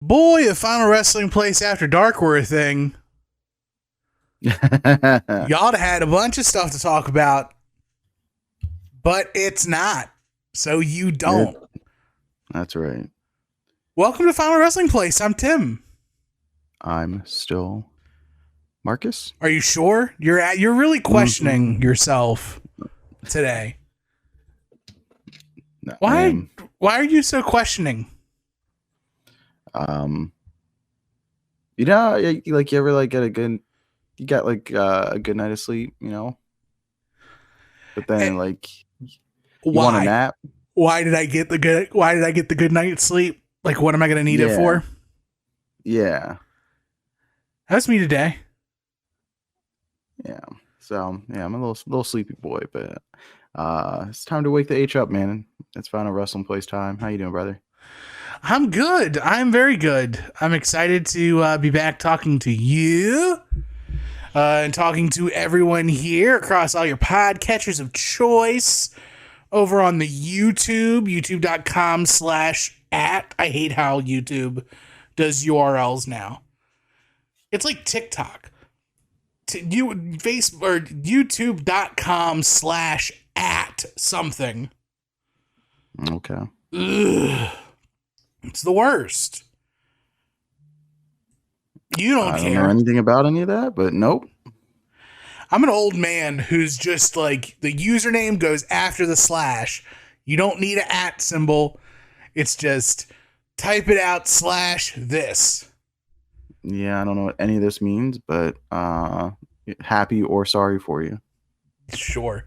boy, if Final Wrestling Place After Dark were a thing, y'all had a bunch of stuff to talk about, but it's not. So you don't. That's right. Welcome to Final Wrestling Place. I'm Tim. I'm still Marcus. Are you sure? You're really questioning yourself today. No, Why are you so questioning? You know, you ever like get a good night of sleep, you know? But then like you want a nap. Why did I get the good night's sleep? Like, what am I going to need it for? Yeah. That's me today. Yeah. So yeah, I'm a little sleepy boy, but it's time to wake the H up, man. It's Final Wrestling Place time. How you doing, brother? I'm good. I'm very good. I'm excited to be back talking to you and talking to everyone here across all your podcatchers of choice over on the youtube.com/@. I hate how YouTube does URLs now. It's like TikTok. Facebook or youtube.com/@ something. Okay. Ugh. It's the worst. You don't care. I don't know anything about any of that, but nope. I'm an old man who's just like, the username goes after the slash. You don't need an @ symbol. It's just type it out /this. Yeah, I don't know what any of this means, but happy or sorry for you. Sure.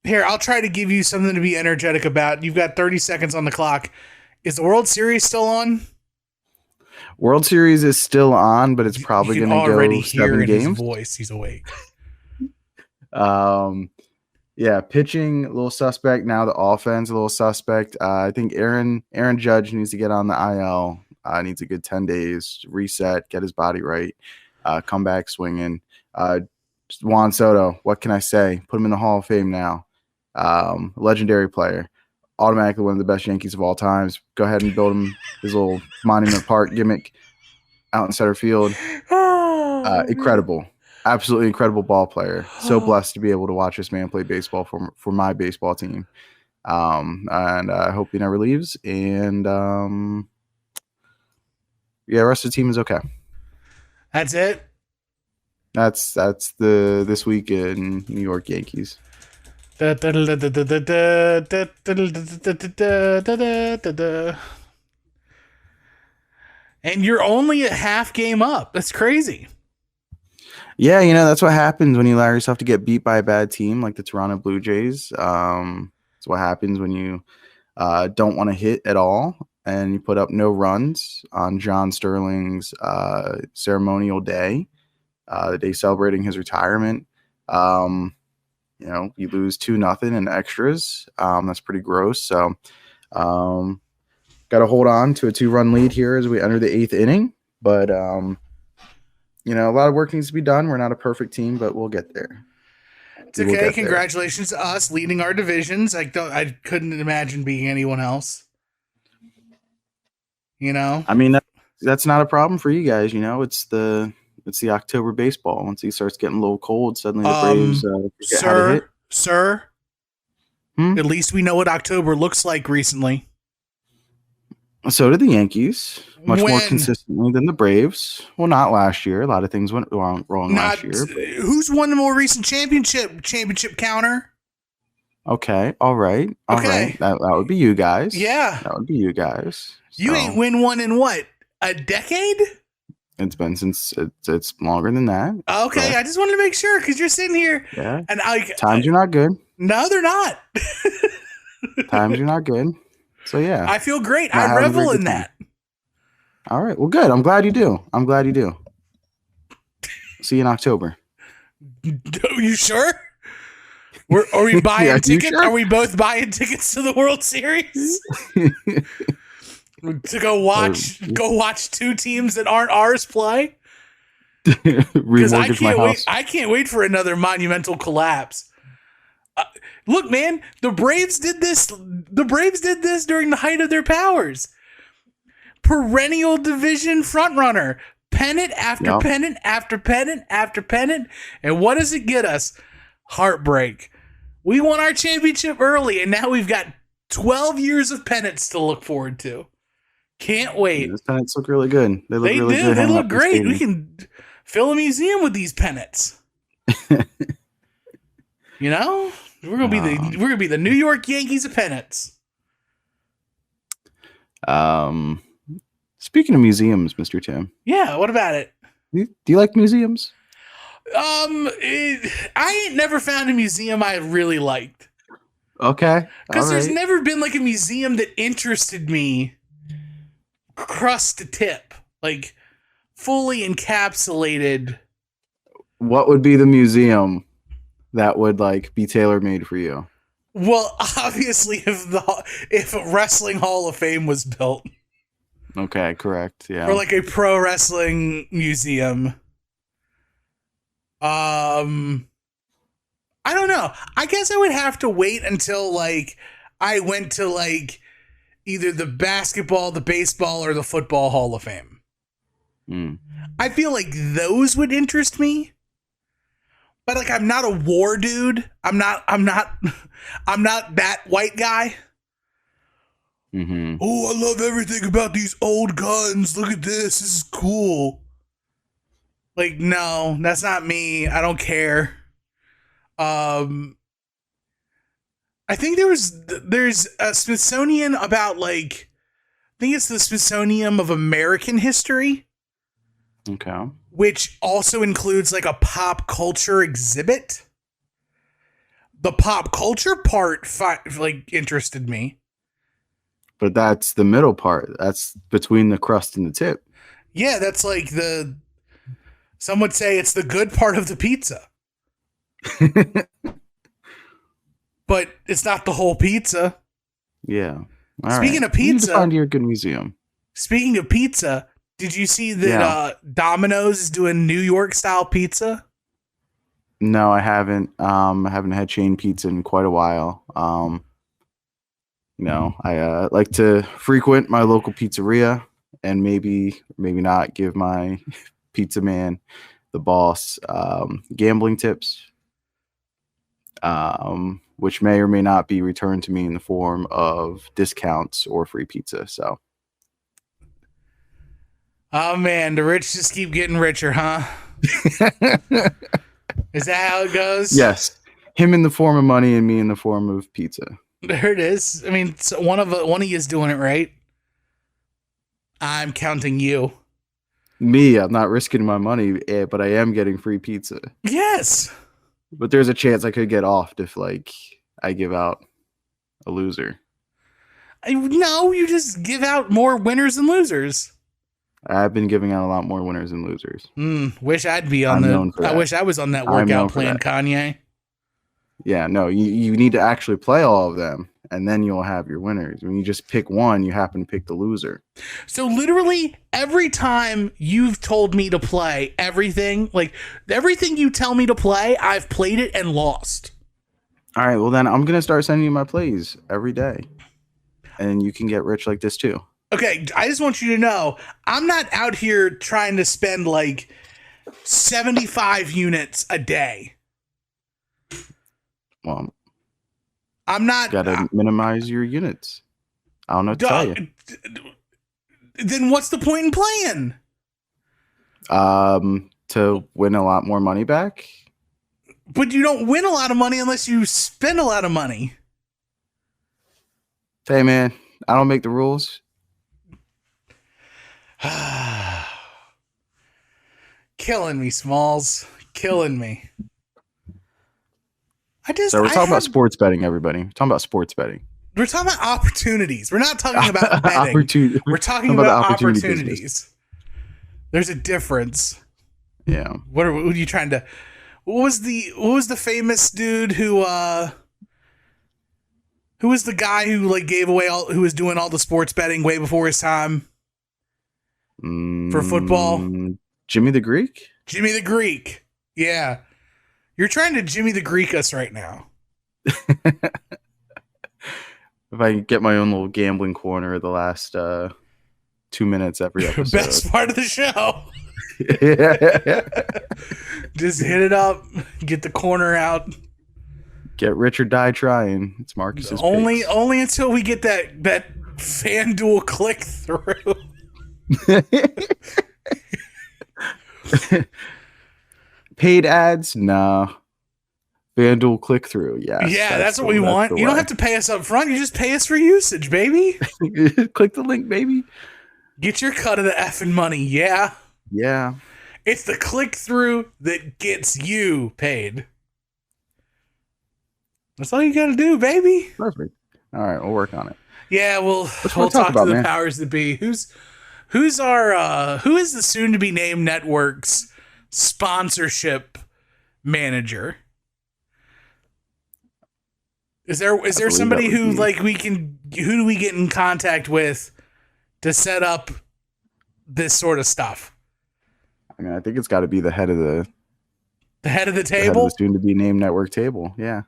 Here, I'll try to give you something to be energetic about. You've got 30 seconds on the clock. Is the World Series still on? World Series is still on, but it's probably going to go 7 games. His voice, he's awake. Yeah, pitching a little suspect. Now the offense a little suspect. I think Aaron Judge needs to get on the IL. Needs a good 10 days, reset, get his body right, come back swinging. Juan Soto, what can I say? Put him in the Hall of Fame now. Legendary player, automatically one of the best Yankees of all times. Go ahead and build him his little Monument Park gimmick out in center field. Incredible, absolutely incredible ball player. So blessed to be able to watch this man play baseball for my baseball team. And I hope he never leaves. And yeah, the rest of the team is okay. That's it. That's this week in New York Yankees. And you're only a half game up. That's crazy. Yeah, you know, that's what happens when you allow yourself to get beat by a bad team like the Toronto Blue Jays. It's what happens when you don't want to hit at all and you put up no runs on John Sterling's ceremonial day, the day celebrating his retirement. You know, you lose 2-0 in extras. That's pretty gross. So, got to hold on to a 2-run lead here as we enter the 8th inning. But, you know, a lot of work needs to be done. We're not a perfect team, but we'll get there. It's okay. Congratulations to us leading our divisions. I couldn't imagine being anyone else. You know, I mean, that's not a problem for you guys. You know, it's the October baseball. Once it starts getting a little cold, suddenly the Braves forget how to hit. Sir, at least we know what October looks like recently. So did the Yankees, much more consistently than the Braves. Well, not last year. A lot of things went wrong last year. Who's won the more recent championship counter? Okay, all right. That would be you guys. Yeah. That would be you guys. You ain't win one in what? A decade? It's been since it's longer than that. Okay, I just wanted to make sure because you're sitting here. Yeah. And times are not good. No, they're not. Times are not good. So yeah. I feel great. I revel in that. All right. Well, good. I'm glad you do. See you in October. Are you sure? Are we buying tickets? Sure? Are we both buying tickets to the World Series? To go watch two teams that aren't ours play? Because I can't wait for another monumental collapse. Look, man, the Braves did this during the height of their powers. perennial division frontrunner. Pennant after Yep. pennant after pennant after pennant. And what does it get us? Heartbreak. We won our championship early, and now we've got 12 years of pennants to look forward to. Can't wait. Those pennants look really good. They look really do. good. They hanging look up in the great. We stadium. can fill a museum with these pennants. You know? We're gonna be the New York Yankees of pennants. Speaking of museums, Mr. Tim. Yeah, what about it? Do you like museums? I ain't never found a museum I really liked. Okay. Because all there's right. never been like a museum that interested me crust to tip. Like fully encapsulated. What would be the museum that would like be tailor-made for you? Well, obviously if a wrestling Hall of Fame was built. Okay, correct. Yeah. Or like a pro wrestling museum. I don't know. I guess I would have to wait until like I went to like either the basketball, the baseball, or the football Hall of Fame. I feel like those would interest me. But like I'm not a war dude. I'm not that white guy. Mm-hmm. Oh, I love everything about these old guns. Look at this. This is cool. Like, no, that's not me. I don't care. I think there's a Smithsonian about like, I think it's the Smithsonian of American History. Okay. Which also includes like a pop culture exhibit. The pop culture part like interested me. But that's the middle part. That's between the crust and the tip. Yeah, that's like some would say it's the good part of the pizza. But it's not the whole pizza. Yeah. Speaking of pizza, you need to find your good museum. Speaking of pizza, did you see that Domino's is doing New York style pizza? No, I haven't. I haven't had chain pizza in quite a while. I like to frequent my local pizzeria and maybe not give my pizza man, the boss, gambling tips, which may or may not be returned to me in the form of discounts or free pizza. So. Oh man, the rich just keep getting richer, huh? Is that how it goes? Yes. Him in the form of money and me in the form of pizza. There it is. I mean, so one of you is doing it right. I'm counting you. Me, I'm not risking my money, but I am getting free pizza. Yes. But there's a chance I could get offed if like I give out a loser. No, you just give out more winners and losers. I've been giving out a lot more winners and losers. Wish I'd be on I wish I was on that workout plan, Kanye. Yeah, no, you need to actually play all of them, and then you'll have your winners. When you just pick one, you happen to pick the loser. So literally every time you've told me to play everything you tell me to play, I've played it and lost. All right, well then I'm going to start sending you my plays every day, and you can get rich like this too. Okay, I just want you to know, I'm not out here trying to spend like 75 units a day. Well, I'm not. Got to minimize your units. I don't know what to tell you. Then what's the point in playing? To win a lot more money back. But you don't win a lot of money unless you spend a lot of money. Hey man, I don't make the rules. Killing me, Smalls. Killing me. So we're talking about sports betting, everybody. We're talking about sports betting. We're talking about opportunities. We're not talking about betting. We're talking about opportunities. There's a difference. Yeah. What are you trying to? What was the famous dude who was the guy who like gave away who was doing all the sports betting way before his time for football? Jimmy the Greek? Jimmy the Greek. Yeah. You're trying to Jimmy the Greek us right now. If I can get my own little gambling corner of the last 2 minutes every episode. Best part of the show. Yeah. Just hit it up. Get the corner out. Get rich or die trying. It's Marcus's Only picks. only until we get that FanDuel click through. Paid ads? No. FanDuel click through. Yes. Yeah, that's what we want. You don't have to pay us up front. You just pay us for usage, baby. Click the link, baby. Get your cut of the effing money. Yeah. Yeah. It's the click through that gets you paid. That's all you got to do, baby. Perfect. All right, we'll work on it. Yeah, we'll talk talk about, to the man? powers that be. Who is the soon to be named network's sponsorship manager? Is there somebody who who do we get in contact with to set up this sort of stuff? I mean, I think it's got to be the head of the table, soon to be named network table. Yeah.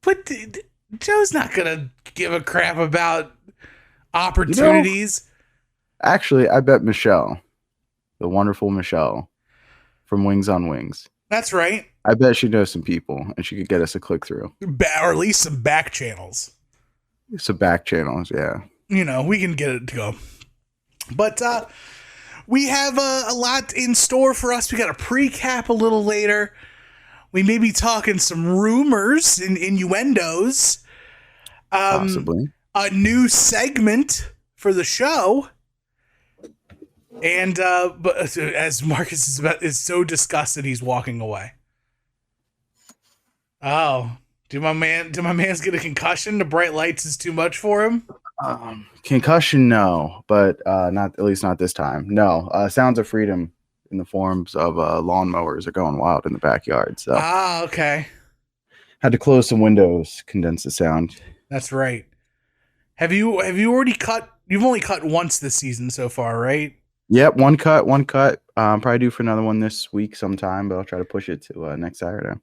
But Joe's not gonna give a crap about opportunities. Actually, I bet Michelle, the wonderful Michelle from Wings on Wings. That's right. I bet she knows some people and she could get us a click through. Or at least some back channels. Some back channels, yeah. You know, we can get it to go. But we have a lot in store for us. We got a precap a little later. We may be talking some rumors and innuendos. Possibly. A new segment for the show. And but as Marcus is so disgusted, he's walking away. Oh, did my man's get a concussion? The bright lights is too much for him. Concussion, no, but not, at least not this time. No, sounds of freedom in the forms of lawnmowers are going wild in the backyard. So okay. Had to close some windows, condense the sound. That's right. Have you already cut? You've only cut once this season so far, right? Yep, one cut. Probably due for another one this week sometime, but I'll try to push it to next Saturday.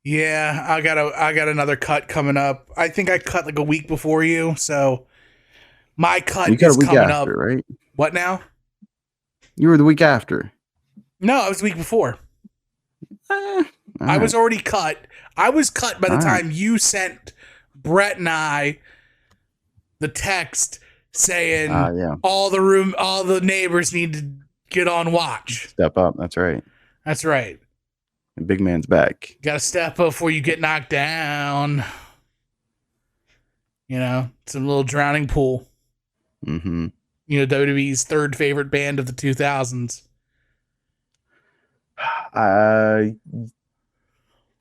Yeah, I got another cut coming up. I think I cut like a week before you, so my cut is coming after, up. Right? What now? You were the week after. No, I was the week before. I was already cut. I was cut by the time you sent Brett and I the text saying all the neighbors need to get on watch. Step up. That's right. That's right. The big man's back. Got to step up before you get knocked down. You know, some little drowning pool. Mm-hmm. You know, WWE's third favorite band of the 2000s.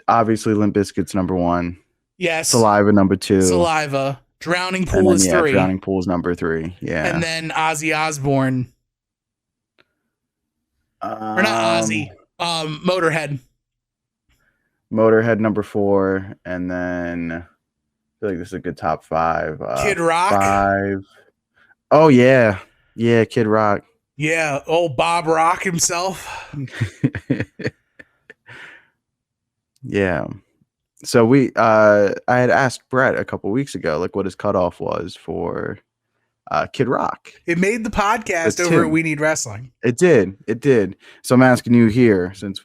Obviously, Limp Bizkit's number one. Yes. Saliva number two. Saliva. Drowning Pool is 3. Drowning Pool's number 3. Yeah. And then Ozzy Osbourne. Or not Ozzy. Motorhead. Motorhead number 4, and then I feel like this is a good top 5. Kid Rock. 5. Oh yeah, Kid Rock. Yeah, old Bob Rock himself. Yeah. So I had asked Brett a couple weeks ago, like what his cutoff was for Kid Rock. It made the podcast over at We Need Wrestling. It did. So I'm asking you here, since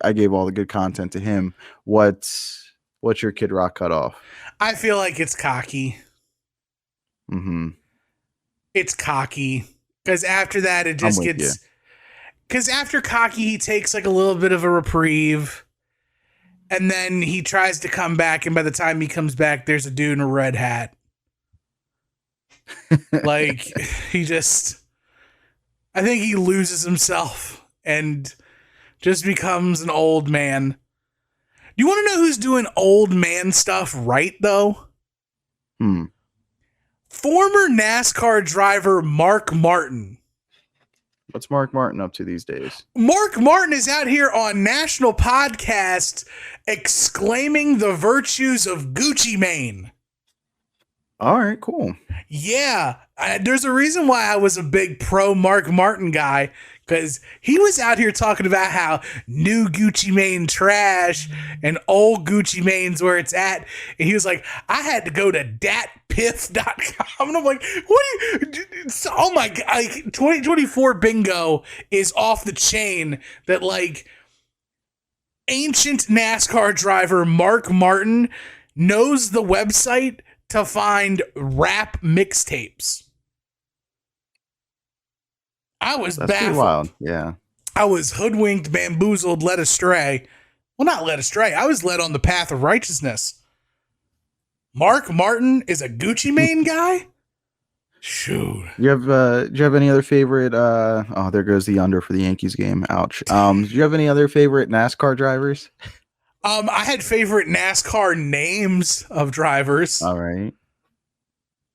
I gave all the good content to him, what's your Kid Rock cutoff? I feel like it's cocky. Mm-hmm. It's cocky. Because after that, it just gets... Because after cocky, he takes like a little bit of a reprieve. And then he tries to come back, and by the time he comes back, there's a dude in a red hat. Like, he just... I think he loses himself and just becomes an old man. You want to know who's doing old man stuff right, though? Former NASCAR driver Mark Martin. What's Mark Martin up to these days? Mark Martin is out here on national podcasts exclaiming the virtues of Gucci Mane. All right, cool. Yeah, there's a reason why I was a big pro Mark Martin guy, Because he was out here talking about how new Gucci Mane trash and old Gucci Mane's where it's at. And he was like, I had to go to datpiff.com. And I'm like, what are you? Oh my God. Like, 2024 bingo is off the chain that, like, ancient NASCAR driver Mark Martin knows the website to find rap mixtapes. I was That's baffled. pretty wild. Yeah. I was hoodwinked, bamboozled, led astray. Well, not led astray. I was led on the path of righteousness. Mark Martin is a Gucci Mane guy? Shoot. Do you have any other favorite oh, there goes the under for the Yankees game. Ouch. Do you have any other favorite NASCAR drivers? I had favorite NASCAR names of drivers. All right.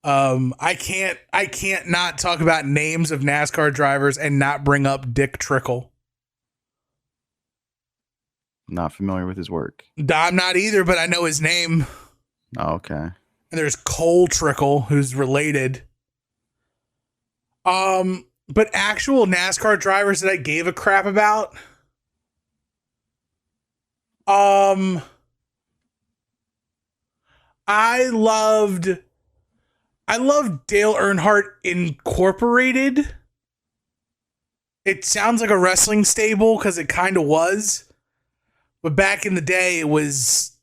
I can't not talk about names of NASCAR drivers and not bring up Dick Trickle. Not familiar with his work. I'm not either, but I know his name. Oh, okay. And there's Cole Trickle, who's related. But actual NASCAR drivers that I gave a crap about. I loved Dale Earnhardt Incorporated. It sounds like a wrestling stable because it kind of was. But back in the day, it was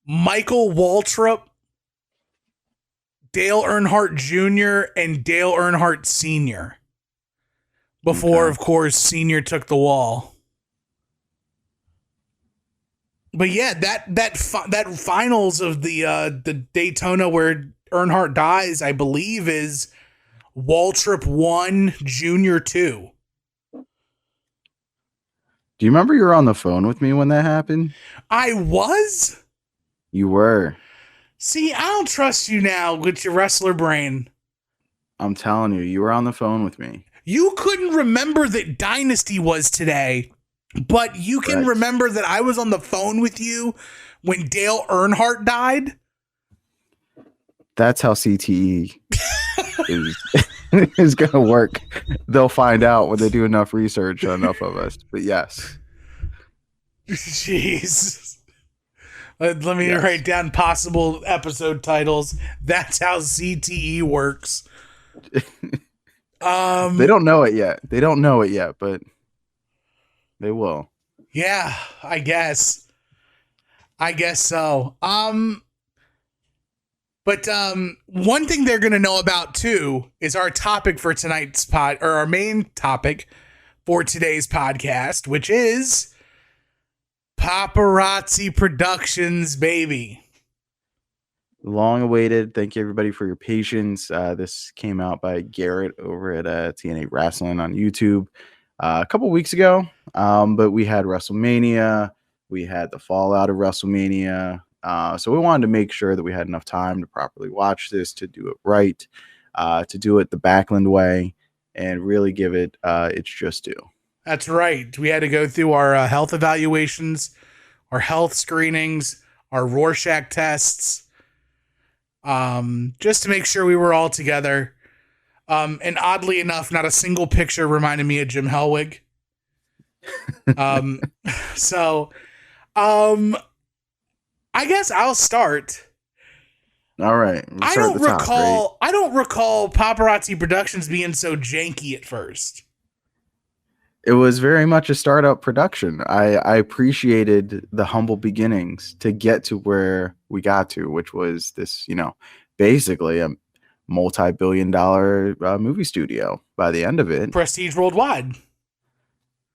Michael Waltrip, Dale Earnhardt Jr., and Dale Earnhardt Sr. Before, of course, Sr. took the wall. But yeah, that finals of the Daytona where Earnhardt dies, I believe, is Waltrip 1, Jr. 2. Do you remember you were on the phone with me when that happened? I was? You were. See, I don't trust you now with your wrestler brain. I'm telling you, you were on the phone with me. You couldn't remember that Dynasty was today, but you can remember that I was on the phone with you when Dale Earnhardt died? That's how CTE is going to work. They'll find out when they do enough research on enough of us. But yes. Jeez. Let me write down possible episode titles. That's how CTE works. They don't know it yet. But they will. Yeah, I guess so. But one thing they're going to know about too is our topic for tonight's our main topic for today's podcast, which is Paparazzi Productions, baby. Long awaited. Thank you everybody for your patience. This came out by Garrett over at TNA Wrestling on YouTube a couple weeks ago. But we had WrestleMania. We had the fallout of WrestleMania. So we wanted to make sure that we had enough time to properly watch this, to do it right, to do it the Backlund way, and really give it its just due. That's right. We had to go through our health evaluations, our health screenings, our Rorschach tests, just to make sure we were all together. And oddly enough, not a single picture reminded me of Jim Hellwig. I guess I'll start. All right. I don't recall Paparazzi Productions being so janky at first. It was very much a startup production. I appreciated the humble beginnings to get to where we got to, which was this, basically a multi-billion-dollar movie studio by the end of it. Prestige worldwide.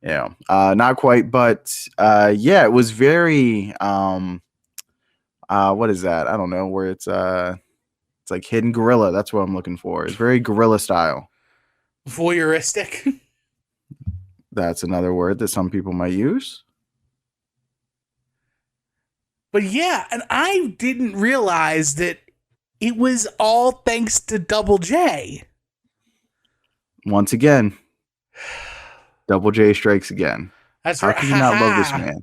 Yeah, not quite, but it was very. What is that? I don't know. Where it's like hidden guerrilla. That's what I'm looking for. It's very guerrilla style. Voyeuristic. That's another word that some people might use. But yeah, and I didn't realize that it was all thanks to Double J. Once again, Double J strikes again. That's right. How can you not love this man?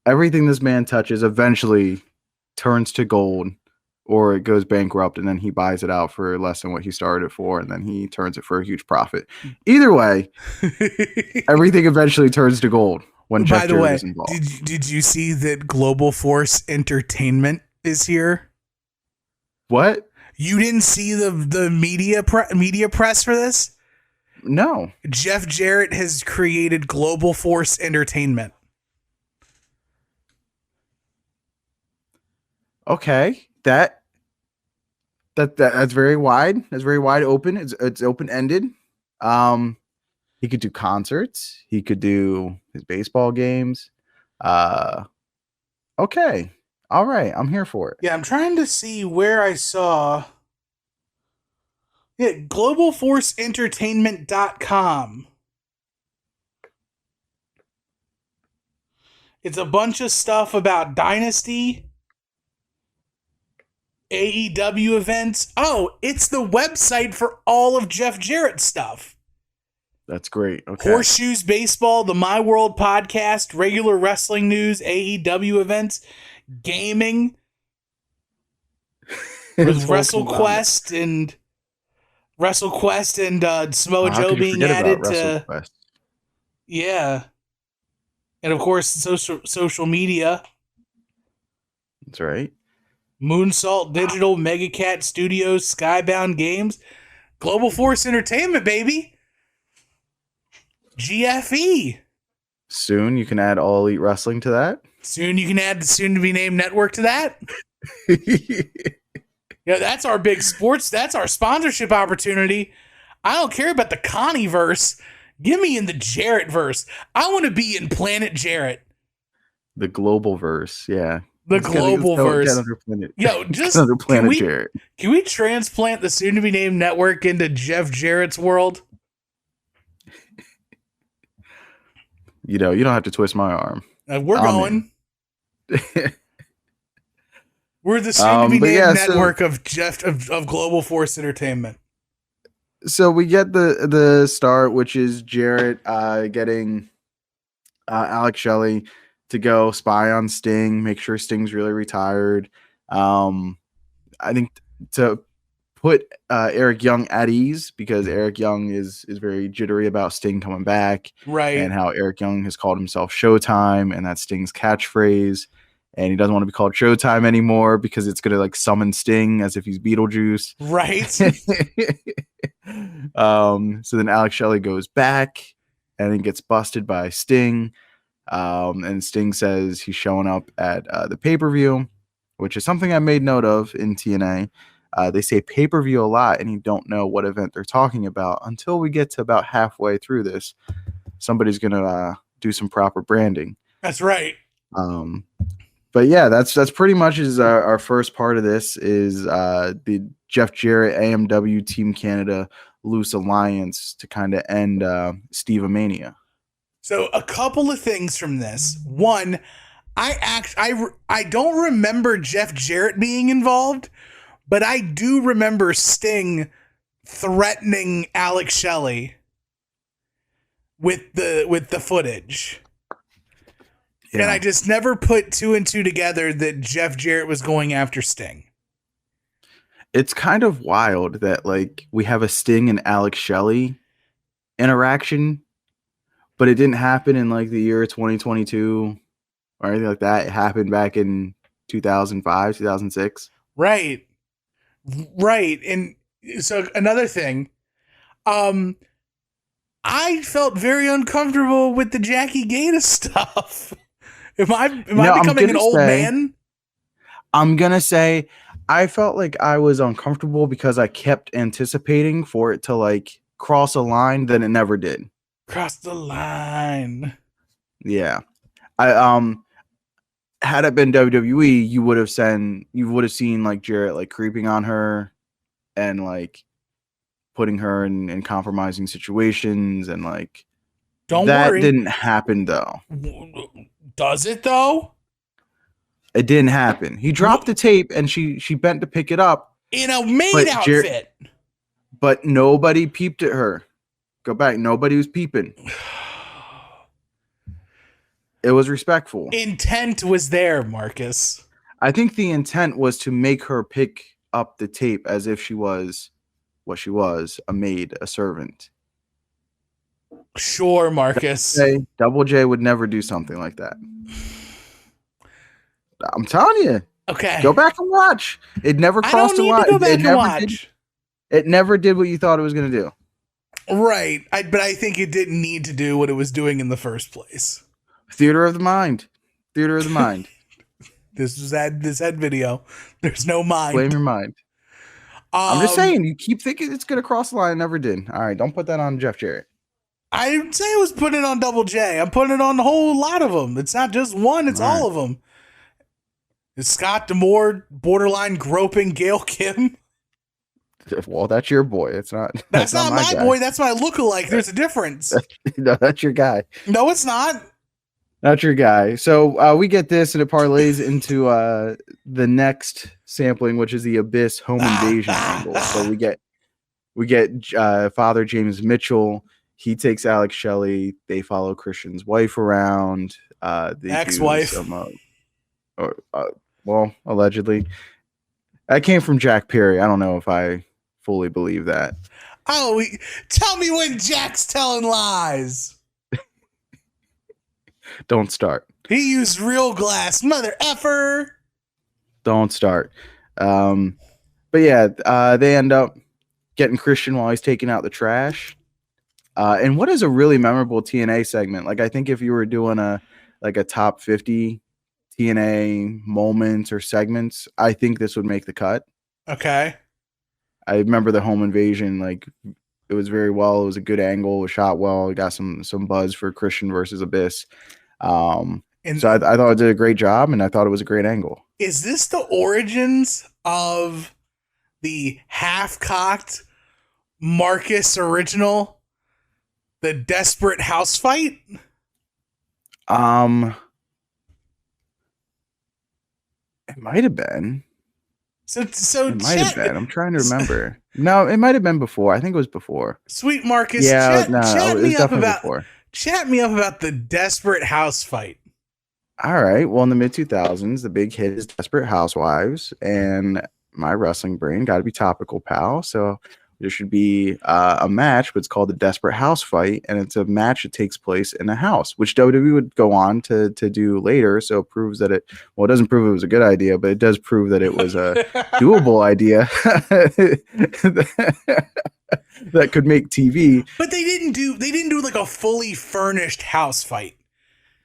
Everything this man touches eventually turns to gold or it goes bankrupt and then he buys it out for less than what he started it for, and then he turns it for a huge profit. Either way, everything eventually turns to gold when By Jeff the Jarrett way, is involved. did you see that Global Force Entertainment is here? What? You didn't see the media press for this? No. Jeff Jarrett has created Global Force Entertainment. Okay. That's very wide. That's very wide open. It's open ended. He could do concerts. He could do his baseball games. Okay. All right. I'm here for it. Yeah, I'm trying to see where I saw. Yeah, globalforceentertainment.com. It's a bunch of stuff about Dynasty, AEW events. Oh, it's the website for all of Jeff Jarrett's stuff. That's great. Okay. Horseshoes Baseball, the My World podcast, regular wrestling news, AEW events, gaming, with WrestleQuest and Samoa Joe being added to. Yeah. And of course, social media. That's right. Moonsault Digital, Megacat Studios, Skybound Games, Global Force Entertainment, baby. GFE. Soon you can add All Elite Wrestling to that. Soon you can add the soon-to-be-named network to that. Yeah, that's our big sports. That's our sponsorship opportunity. I don't care about the Connie-verse. Give me in the Jarrett-verse. I want to be in Planet Jarrett. The global verse, yeah. The global verse. Yo, just another Planet Jarrett. Can we transplant the soon-to-be-named network into Jeff Jarrett's world? You don't have to twist my arm. We're going. We're the soon-to-be-named network of Global Force Entertainment. So we get the start, which is Jarrett getting Alex Shelley to go spy on Sting, make sure Sting's really retired. I think to put Eric Young at ease, because Eric Young is very jittery about Sting coming back, right? And how Eric Young has called himself Showtime, and that's Sting's catchphrase, and he doesn't want to be called Showtime anymore because it's gonna like summon Sting as if he's Beetlejuice, right? So then Alex Shelley goes back and then gets busted by Sting. And Sting says he's showing up at the pay-per-view, which is something I made note of in TNA. They say pay-per-view a lot, and you don't know what event they're talking about until we get to about halfway through this. Somebody's going to do some proper branding. That's right. But yeah, that's pretty much is our first part of this is the Jeff Jarrett AMW Team Canada Loose Alliance to kind of end Steve-a-mania. So a couple of things from this. One, I don't remember Jeff Jarrett being involved, but I do remember Sting threatening Alex Shelley with the footage. Yeah. And I just never put two and two together that Jeff Jarrett was going after Sting. It's kind of wild that like we have a Sting and Alex Shelley interaction, but it didn't happen in like the year 2022 or anything like that. It happened back in 2005, 2006. Right. And so another thing, I felt very uncomfortable with the Jackie Gata stuff. Am I becoming an old man? I'm going to say I felt like I was uncomfortable because I kept anticipating for it to like cross a line, then it never did. Cross the line. Yeah. I had it been WWE, you would have seen like Jarrett like creeping on her and like putting her in compromising situations, and like that didn't happen though. Does it though? It didn't happen. He dropped the tape and she bent to pick it up in a maid outfit. But nobody peeped at her. Go back. Nobody was peeping. It was respectful. Intent was there, Marcus. I think the intent was to make her pick up the tape as if she was what she was, a maid, a servant. Sure, Marcus. Double J would never do something like that. I'm telling you. Okay. Go back and watch. It never crossed the line. I don't need to go back and watch. It never did what you thought it was going to do. Right. But I think it didn't need to do what it was doing in the first place. Theater of the mind. Theater of the mind. This ad video. There's no mind. Blame your mind. I'm just saying, you keep thinking it's going to cross the line. It never did. All right, don't put that on Jeff Jarrett. I didn't say I was putting it on Double J. I'm putting it on the whole lot of them. It's not just one. It's all of them. Is Scott D'Amore borderline groping Gail Kim? Well, that's your boy. It's not. That's not my boy. That's my lookalike. There's a difference. No, that's your guy. No, it's not. Not your guy. So we get this, and it parlays into the next sampling, which is the Abyss home invasion angle. So we get Father James Mitchell. He takes Alex Shelley. They follow Christian's wife around. Ex-wife. Well, allegedly. That came from Jack Perry. I don't know if I fully believe that. Oh, tell me when Jack's telling lies. Don't start. He used real glass, mother effer. Don't start. But yeah, they end up getting Christian while he's taking out the trash. And what is a really memorable TNA segment? Like, I think if you were doing a top 50 TNA moments or segments, I think this would make the cut. Okay. I remember the home invasion, like it was very well. It was a good angle. It was shot well. It got some buzz for Christian versus Abyss. So I thought it did a great job, and I thought it was a great angle. Is this the origins of the half-cocked Marcus original, the desperate house fight? It might have been. So it might have been. I'm trying to remember. No, it might have been before. I think it was before. Sweet Marcus, chat me up about the desperate house fight. All right. Well, in the mid 2000s, the big hit is Desperate Housewives, and my wrestling brain got to be topical, pal. So there should be a match, but it's called the Desperate House Fight, and it's a match that takes place in a house, which WWE would go on to do later. So it proves that it doesn't prove it was a good idea, but it does prove that it was a doable idea that could make TV. But they didn't do like a fully furnished house fight.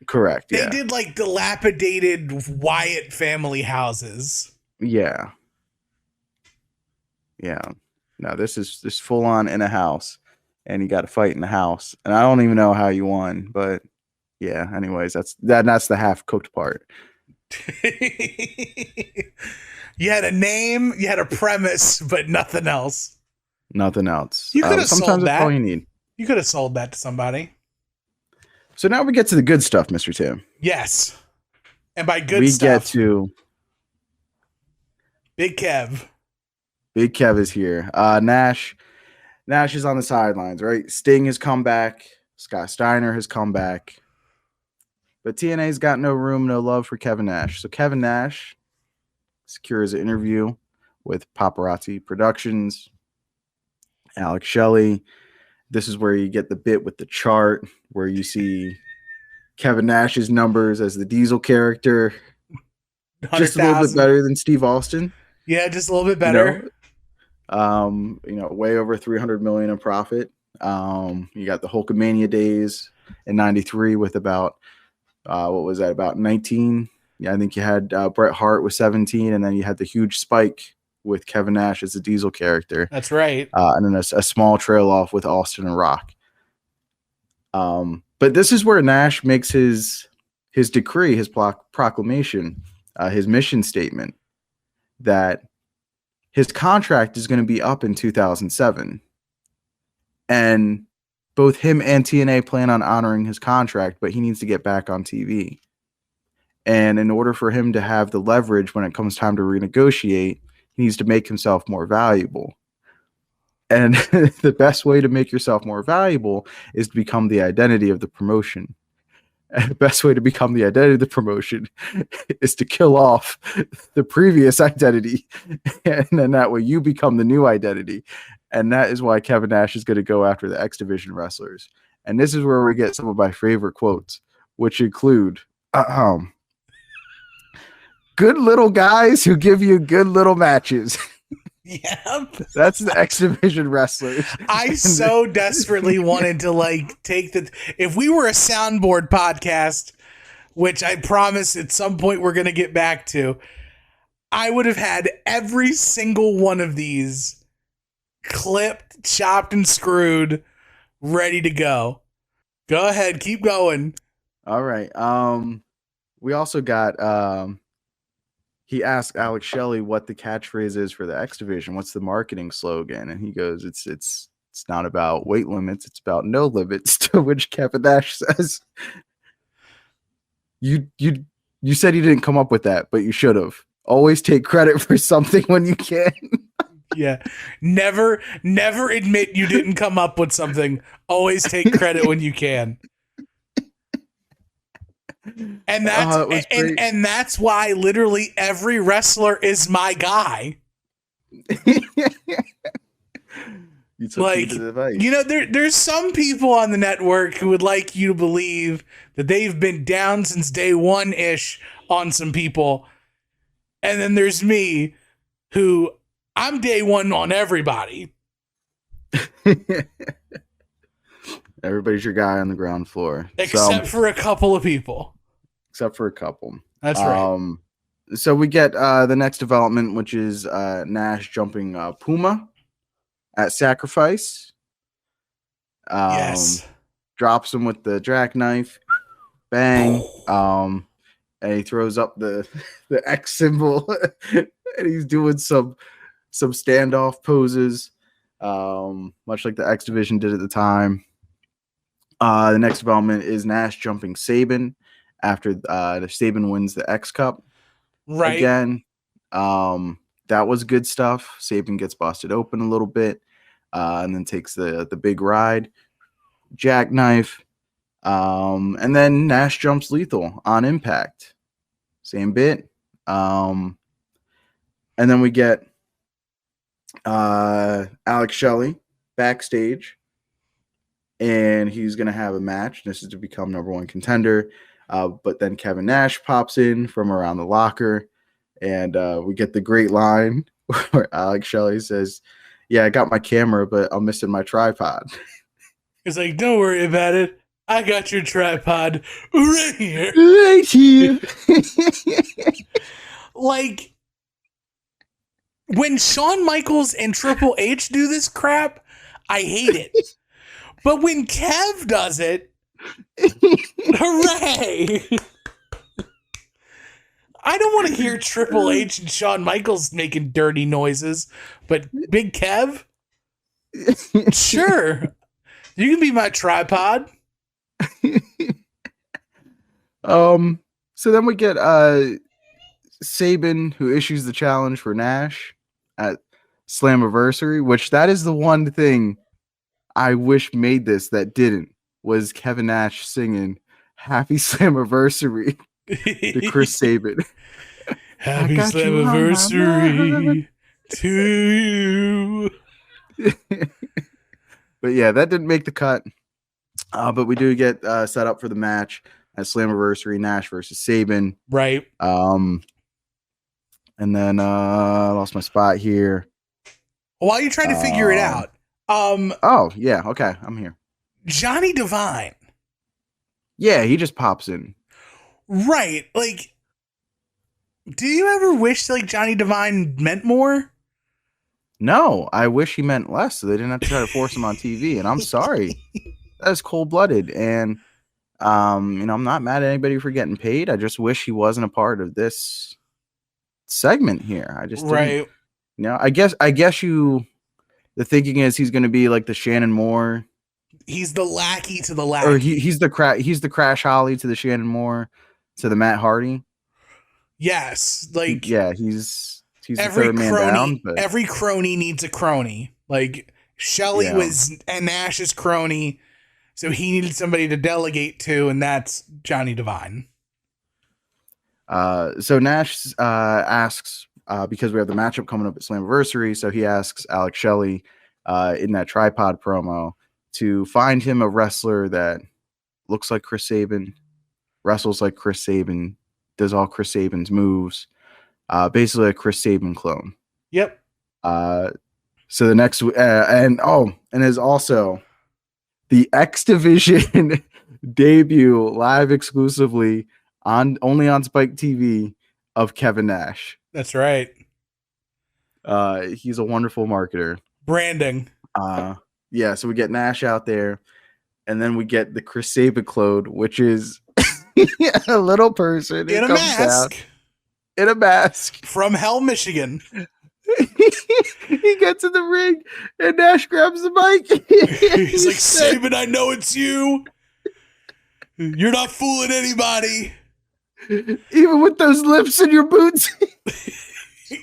Correct. They did like dilapidated Wyatt family houses. Yeah. No, this is full on in a house, and you got to fight in the house. And I don't even know how you won, but yeah. Anyways, that's the half cooked part. You had a name, you had a premise, but nothing else. Nothing else. You could have sold that. Sometimes that's all you need. You could have sold that to somebody. So now we get to the good stuff, Mr. Tim. Yes. And by good we stuff, get to Big Kev. Big Kev is here. Nash is on the sidelines, right? Sting has come back. Scott Steiner has come back. But TNA's got no room, no love for Kevin Nash. So Kevin Nash secures an interview with Paparazzi Productions. Alex Shelley. This is where you get the bit with the chart where you see Kevin Nash's numbers as the Diesel character. Just a little bit better than Steve Austin. Yeah, just a little bit better. Way over 300 million in profit. You got the Hulkamania days in 93 with about what was that, about 19? Yeah, I think you had Bret Hart with 17, and then you had the huge spike with Kevin Nash as the Diesel character. That's right. And then a small trail off with Austin and Rock. But this is where Nash makes his decree, his proclamation, his mission statement, that his contract is going to be up in 2007. And both him and TNA plan on honoring his contract, but he needs to get back on TV. And in order for him to have the leverage when it comes time to renegotiate, he needs to make himself more valuable. And the best way to make yourself more valuable is to become the identity of the promotion. And the best way to become the identity of the promotion is to kill off the previous identity. And then that way you become the new identity. And that is why Kevin Nash is going to go after the X Division wrestlers. And this is where we get some of my favorite quotes, which include good little guys who give you good little matches. Yep. That's the X Division wrestlers. I so desperately wanted to like take the, if we were a soundboard podcast, which I promise at some point we're going to get back to, I would have had every single one of these clipped, chopped, and screwed, ready to go. Go ahead, keep going. All right. We also got he asked Alex Shelley what the catchphrase is for the X Division. What's the marketing slogan? And he goes, it's not about weight limits, it's about no limits. To which Kevin Nash says, You said you didn't come up with that, but you should have. Always take credit for something when you can. Yeah. Never admit you didn't come up with something. Always take credit when you can. And that's and that's why literally every wrestler is my guy. Like, you know, there's some people on the network who would like you to believe that they've been down since day one-ish on some people. And then there's me, who I'm day one on everybody. Everybody's your guy on the ground floor. Except for a couple of people. Except for a couple. That's right. So we get the next development, which is Nash jumping Puma at Sacrifice. Yes. Drops him with the jackknife. Bang. And he throws up the X symbol. And he's doing some standoff poses. Much like the X Division did at the time. The next development is Nash jumping Sabin after Sabin wins the X Cup. Right. Again, that was good stuff. Sabin gets busted open a little bit, and then takes the big ride, jackknife, and then Nash jumps Lethal on Impact. Same bit. And then we get Alex Shelley backstage, and he's going to have a match. This is to become number one contender. But then Kevin Nash pops in from around the locker, and we get the great line where Alex Shelley says, "Yeah, I got my camera, but I'm missing my tripod." It's like, don't worry about it. I got your tripod right here. Right here. Like, when Shawn Michaels and Triple H do this crap, I hate it. But when Kev does it, hooray! I don't want to hear Triple H and Shawn Michaels making dirty noises, but Big Kev? Sure. You can be my tripod. So then we get Sabin, who issues the challenge for Nash at Slammiversary, which that is the one thing I wish made this that didn't, was Kevin Nash singing Happy Slammiversary to Chris Sabin. Happy Slammiversary to you. But yeah, that didn't make the cut. But we do get set up for the match at Slammiversary, Nash versus Sabin. Right. And then I lost my spot here. While you're trying to figure it out. Oh, yeah. Okay. I'm here. Johnny Devine. Yeah, he just pops in. Right. Like, do you ever wish like Johnny Devine meant more? No, I wish he meant less so they didn't have to try to force him on TV. And I'm sorry. That's cold-blooded. And, I'm not mad at anybody for getting paid. I just wish he wasn't a part of this segment here. I just didn't, right. I guess the thinking is he's going to be like the Shannon Moore. He's the lackey to the lackey. Or he's the Crash Holly to the Shannon Moore to the Matt Hardy. Yes, like he's the every third man crony. down. But every crony needs a crony. Like Shelley was and Nash's crony. So he needed somebody to delegate to, and that's Johnny Devine. So Nash asks, because we have the matchup coming up at Slammiversary, so he asks Alex Shelley in that tripod promo to find him a wrestler that looks like Chris Sabin, wrestles like Chris Sabin, does all Chris Sabin's moves, basically a Chris Sabin clone. Yep. So the next and there's also the X Division debut live exclusively only on Spike TV of Kevin Nash. That's right. He's a wonderful marketer. Branding. Yeah, so we get Nash out there, and then we get the Chris Sabin clone, which is a little person in a mask. In a mask. From Hell, Michigan. He gets in the ring, and Nash grabs the mic. He's like, Sabin, I know it's you. You're not fooling anybody. Even with those lips in your boots.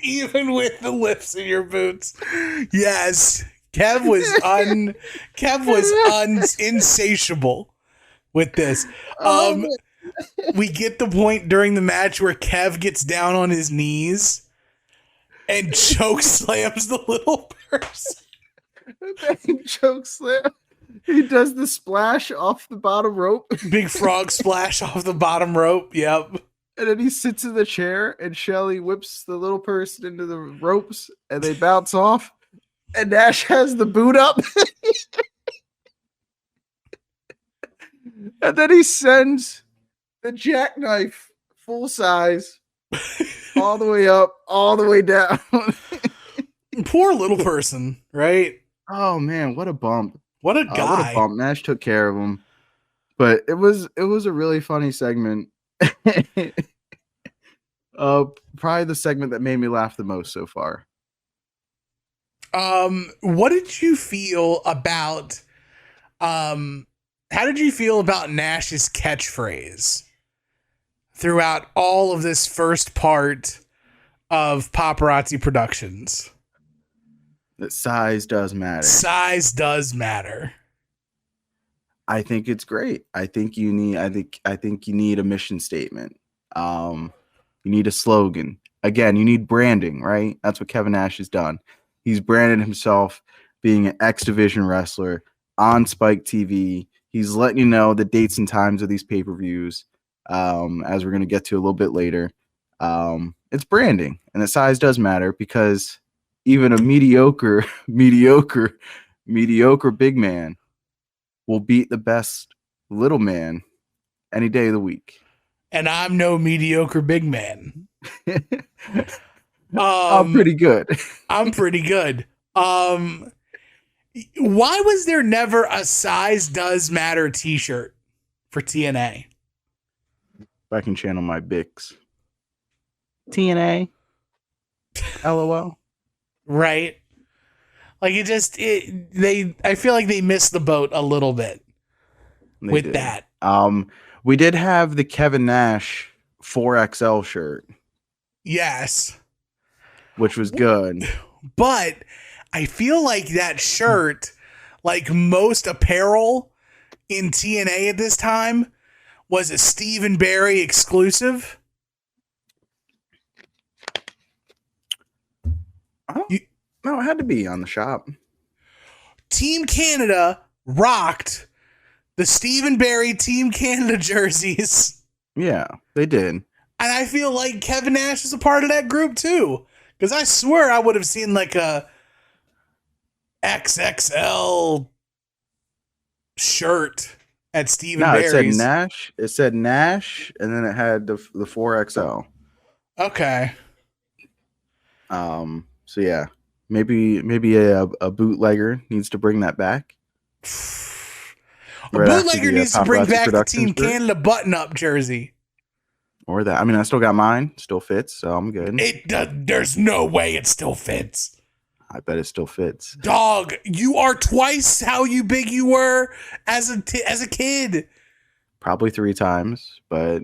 Even with the lips in your boots. Yes. Kev was insatiable with this. We get the point during the match where Kev gets down on his knees and choke slams the little person. Choke slam. He does the splash off the bottom rope. Big frog splash off the bottom rope. Yep. And then he sits in the chair, and Shelley whips the little person into the ropes, and they bounce off. And Nash has the boot up. And then he sends the jackknife full size all the way up, all the way down. Poor little person, right? Oh man, what a bump. What a guy. What a bump. Nash took care of him. But it was a really funny segment. Probably the segment that made me laugh the most so far. What did you feel about how did you feel about Nash's catchphrase throughout all of this first part of Paparazzi Productions? That size does matter. Size does matter. I think it's great. I think you need a mission statement. You need a slogan. Again, you need branding, right? That's what Kevin Nash has done. He's branded himself being an X Division wrestler on Spike TV. He's letting you know the dates and times of these pay-per-views, as we're going to get to a little bit later. It's branding, and the size does matter because even a mediocre big man will beat the best little man any day of the week. And I'm no mediocre big man. I'm pretty good. I'm pretty good. Why was there never a size does matter t-shirt for TNA? If I can channel my Bix. TNA. LOL. Right. Like I feel like they missed the boat a little bit with that. We did have the Kevin Nash 4XL shirt. Yes. Which was good. But I feel like that shirt, like most apparel in TNA at this time, was a Stephen Barry exclusive. No, it had to be on the shop. Team Canada rocked the Stephen Barry Team Canada jerseys. Yeah, they did. And I feel like Kevin Nash is a part of that group too. Because I swear I would have seen like a XXL shirt at Stephen Barry's. It said Nash. It said Nash, and then it had the 4XL. Okay. So yeah, maybe a bootlegger needs to bring that back. A bootlegger needs to bring back the Team Canada button-up jersey. Or that. I mean, I still got mine. Still fits, so I'm good. There's no way it still fits. I bet it still fits. Dog, you are twice how big you were as a kid. Probably 3 times, but...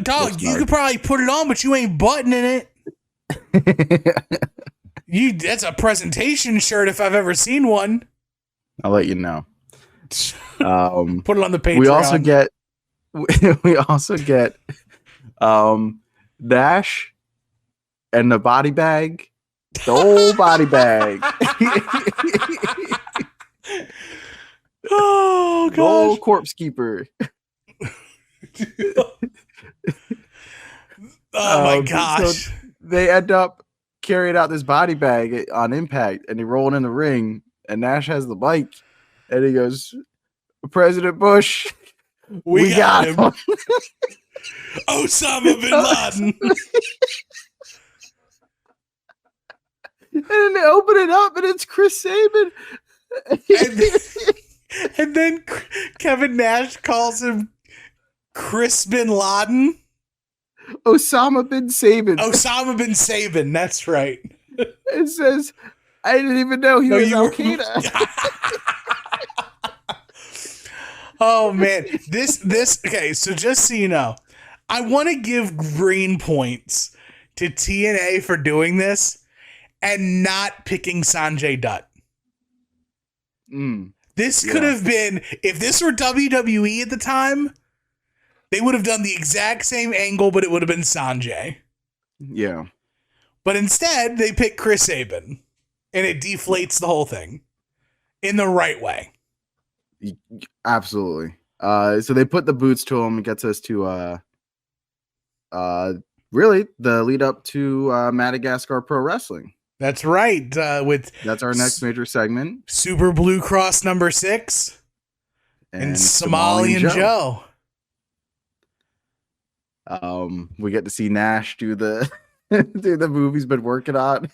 Dog, you could probably put it on, but you ain't buttoning it. That's a presentation shirt if I've ever seen one. I'll let you know. Put it on the Patreon. We also get Nash and the body bag, the old body bag. Oh gosh. The old corpse keeper. Oh my gosh. So they end up carrying out this body bag on Impact, and they roll it in the ring, and Nash has the mic, and he goes, President Bush, we got him. Osama bin Laden. And then they open it up, and it's Chris Sabin. And then Kevin Nash calls him Chris bin Laden. Osama bin Sabin. Osama bin Sabin, that's right. It says, I didn't even know he was Al Qaeda. Oh man, this okay. So just so you know, I want to give green points to TNA for doing this and not picking Sanjay Dutt. This could have been, if this were WWE at the time, they would have done the exact same angle, but it would have been Sanjay. Yeah. But instead, they picked Chris Sabin, and it deflates the whole thing in the right way. Absolutely. So they put the boots to him. It gets us to really the lead up to Madagascar Pro Wrestling. That's right. That's our next major segment. Super Blue Cross number 6 and Somalian Joe. We get to see Nash do the do the move he's been working on.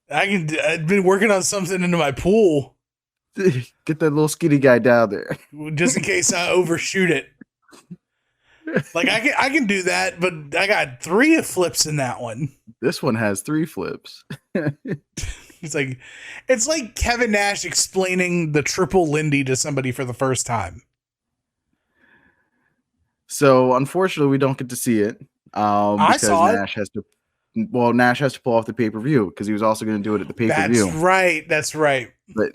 I've been working on something into my pool. Get that little skinny guy down there, just in case I overshoot it. Like I can do that, but I got 3 flips in that one. This one has 3 flips. It's like Kevin Nash explaining the triple Lindy to somebody for the first time. So unfortunately, we don't get to see it. I saw Nash has to. Well, Nash has to pull off the pay-per-view because he was also going to do it at the pay-per-view. That's right. But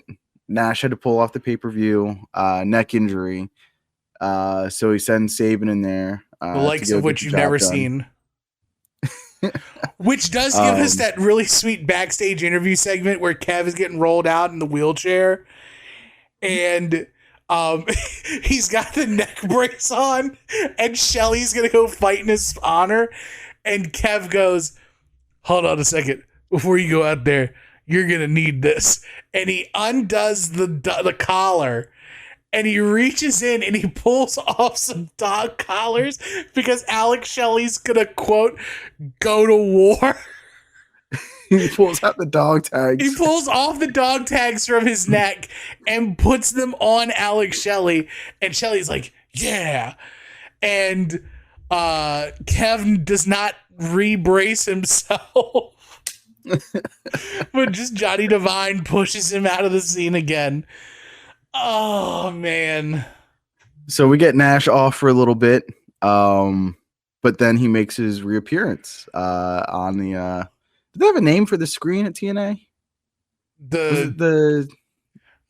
Nash had to pull off the pay-per-view, neck injury. So he sends Sabin in there. The likes of which you've never seen. Which does give us that really sweet backstage interview segment where Kev is getting rolled out in the wheelchair. And he's got the neck brace on, and Shelly's going to go fight in his honor. And Kev goes, hold on a second. Before you go out there, you're going to need this. And he undoes the collar, and he reaches in and he pulls off some dog collars because Alex Shelley's going to, quote, go to war. He pulls out the dog tags. He pulls off the dog tags from his neck and puts them on Alex Shelley. And Shelley's like, yeah. And Kevin does not re-brace himself. But just Johnny Devine pushes him out of the scene again. Oh, man. So we get Nash off for a little bit. But then he makes his reappearance on the... Did they have a name for the screen at TNA? The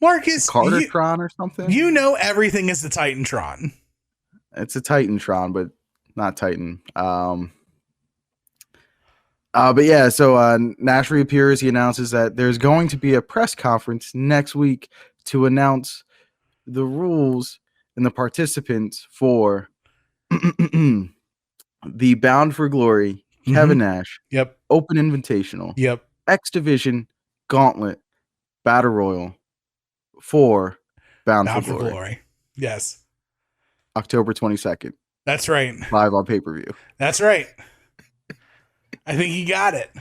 Marcus Cartertron or something? You know everything is the Titantron. It's a Titantron, but not Titan. But yeah, so Nash reappears. He announces that there's going to be a press conference next week to announce the rules and the participants for the Bound for Glory Kevin Nash. Yep. Open Invitational. Yep. X Division Gauntlet Battle Royal for Bound for Glory. Yes. October 22nd. That's right. Live on pay-per-view. That's right. I think he got it.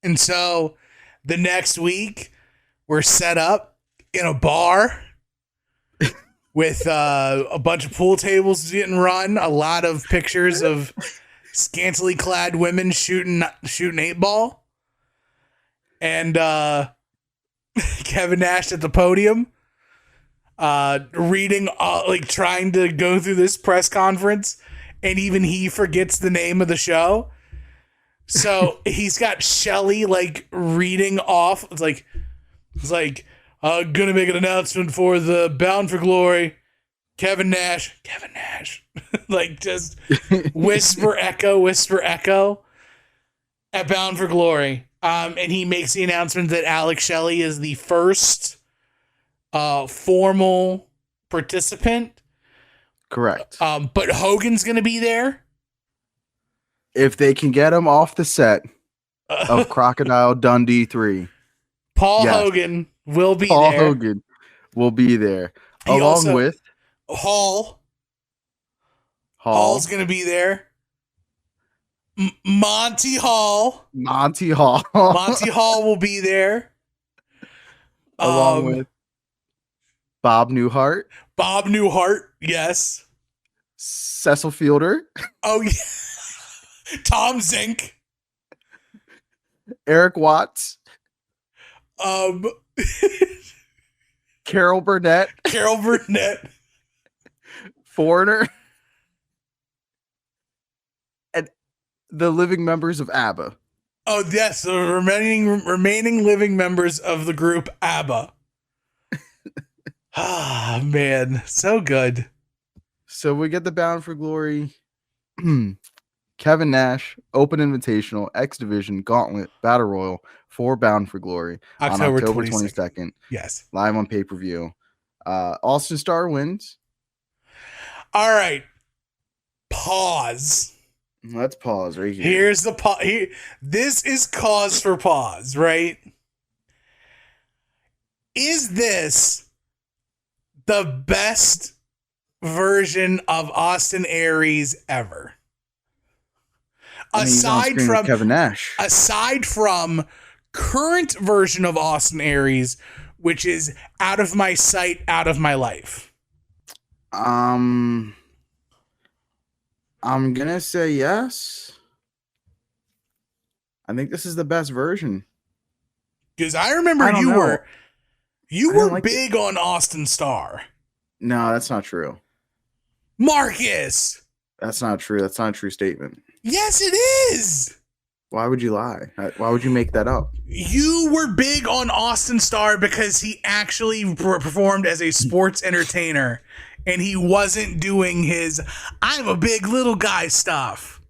And so the next week we're set up in a bar with a bunch of pool tables getting run, a lot of pictures of scantily clad women shooting 8-ball, and Kevin Nash at the podium reading, trying to go through this press conference, and even he forgets the name of the show. So he's got Shelly reading off. It's like gonna make an announcement for the Bound for Glory Kevin Nash, like just whisper echo at Bound for Glory. And he makes the announcement that Alex Shelley is the first formal participant. Correct. But Hogan's going to be there. If they can get him off the set of Crocodile Dundee 3. Paul Hogan will be there. Paul Hogan will be there. Along with Hall. Hall's going to be there. Monty Hall. Monty Hall will be there. Along with Bob Newhart. Yes. Cecil Fielder. Oh, yeah. Tom Zink. Eric Watts. Carol Burnett. Foreigner. And the living members of ABBA. Oh, yes. The remaining living members of the group ABBA. Ah, man. So good. So we get the Bound for Glory. Kevin Nash, Open Invitational, X Division, Gauntlet, Battle Royal for Bound for Glory on October 22nd. Yes. Live on pay-per-view. Austin Starr wins. All right. Pause. Let's pause right here. Here's the pause. This is cause for pause, right? Is this the best version of Austin Aries ever? Aside from Kevin Nash. Aside from current version of Austin Aries, which is out of my sight, out of my life. I'm gonna say yes. I think this is the best version. Because I remember you were big on Austin Starr. No, that's not true. Marcus! That's not true. That's not a true statement. Yes, it is! Why would you lie? Why would you make that up? You were big on Austin Starr because he actually performed as a sports entertainer, and he wasn't doing his "I'm a big little guy" stuff.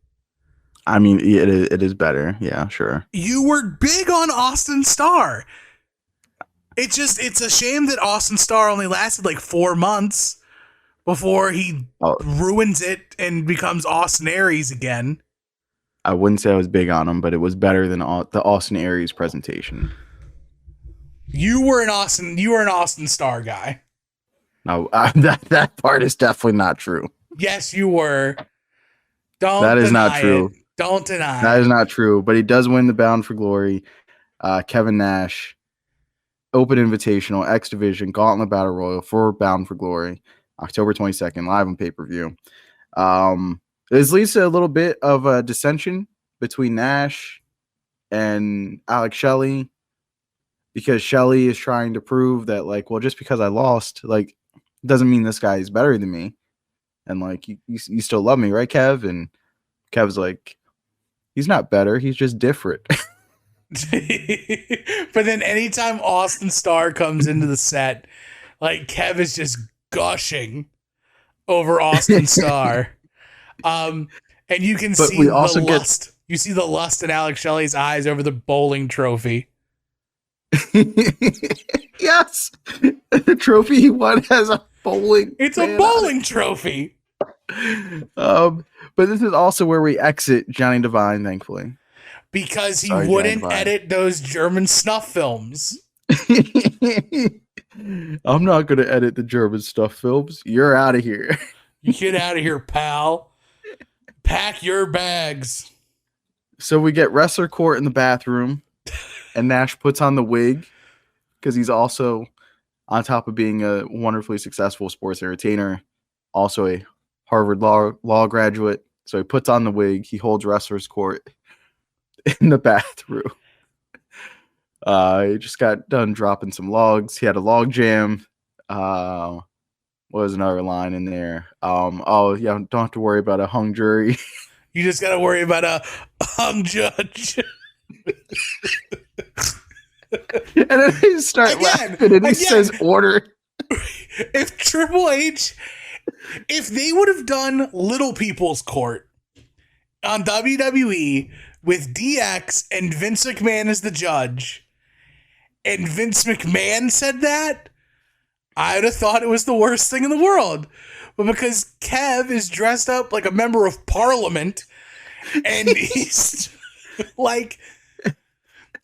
I mean, it is better. Yeah, sure. You were big on Austin Starr. It's a shame that Austin Starr only lasted like 4 months before he ruins it and becomes Austin Aries again. I wouldn't say I was big on him, but it was better than the Austin Aries presentation. You were an Austin Starr guy. No, that part is definitely not true. Yes, you were. That is not true. Don't deny. That is not true. But he does win the Bound for Glory. Kevin Nash, Open Invitational, X Division, Gauntlet Battle Royal for Bound for Glory, October 22nd, live on pay-per-view. There's at least a little bit of a dissension between Nash and Alex Shelley, because Shelley is trying to prove that, like, well, just because I lost, like, doesn't mean this guy is better than me. And, like, you still love me, right, Kev? And Kev's like, he's not better. He's just different. But then anytime Austin Starr comes into the set, like, Kev is just gushing over Austin Starr. And you can see the lust. You see the lust in Alex Shelley's eyes over the bowling trophy. Yes. The trophy he won has a bowling. It's a bowling trophy. But this is also where we exit Johnny Devine, thankfully. Because he wouldn't edit those German snuff films. I'm not going to edit the German snuff films. You're out of here. You get out of here, pal. Pack your bags. So we get Wrestler Court in the bathroom, and Nash puts on the wig because he's also, on top of being a wonderfully successful sports entertainer, also a Harvard law graduate. So he puts on the wig. He holds Wrestler's Court in the bathroom. He just got done dropping some logs. He had a log jam. What was another line in there? Oh yeah, don't have to worry about a hung jury. You just got to worry about a hung judge. And then they start laughing, and he says order. If Triple H If they would have done Little People's Court on WWE with DX and Vince McMahon as the judge, and Vince McMahon said that, I would have thought it was the worst thing in the world. But because Kev is dressed up like a member of Parliament, and he's like,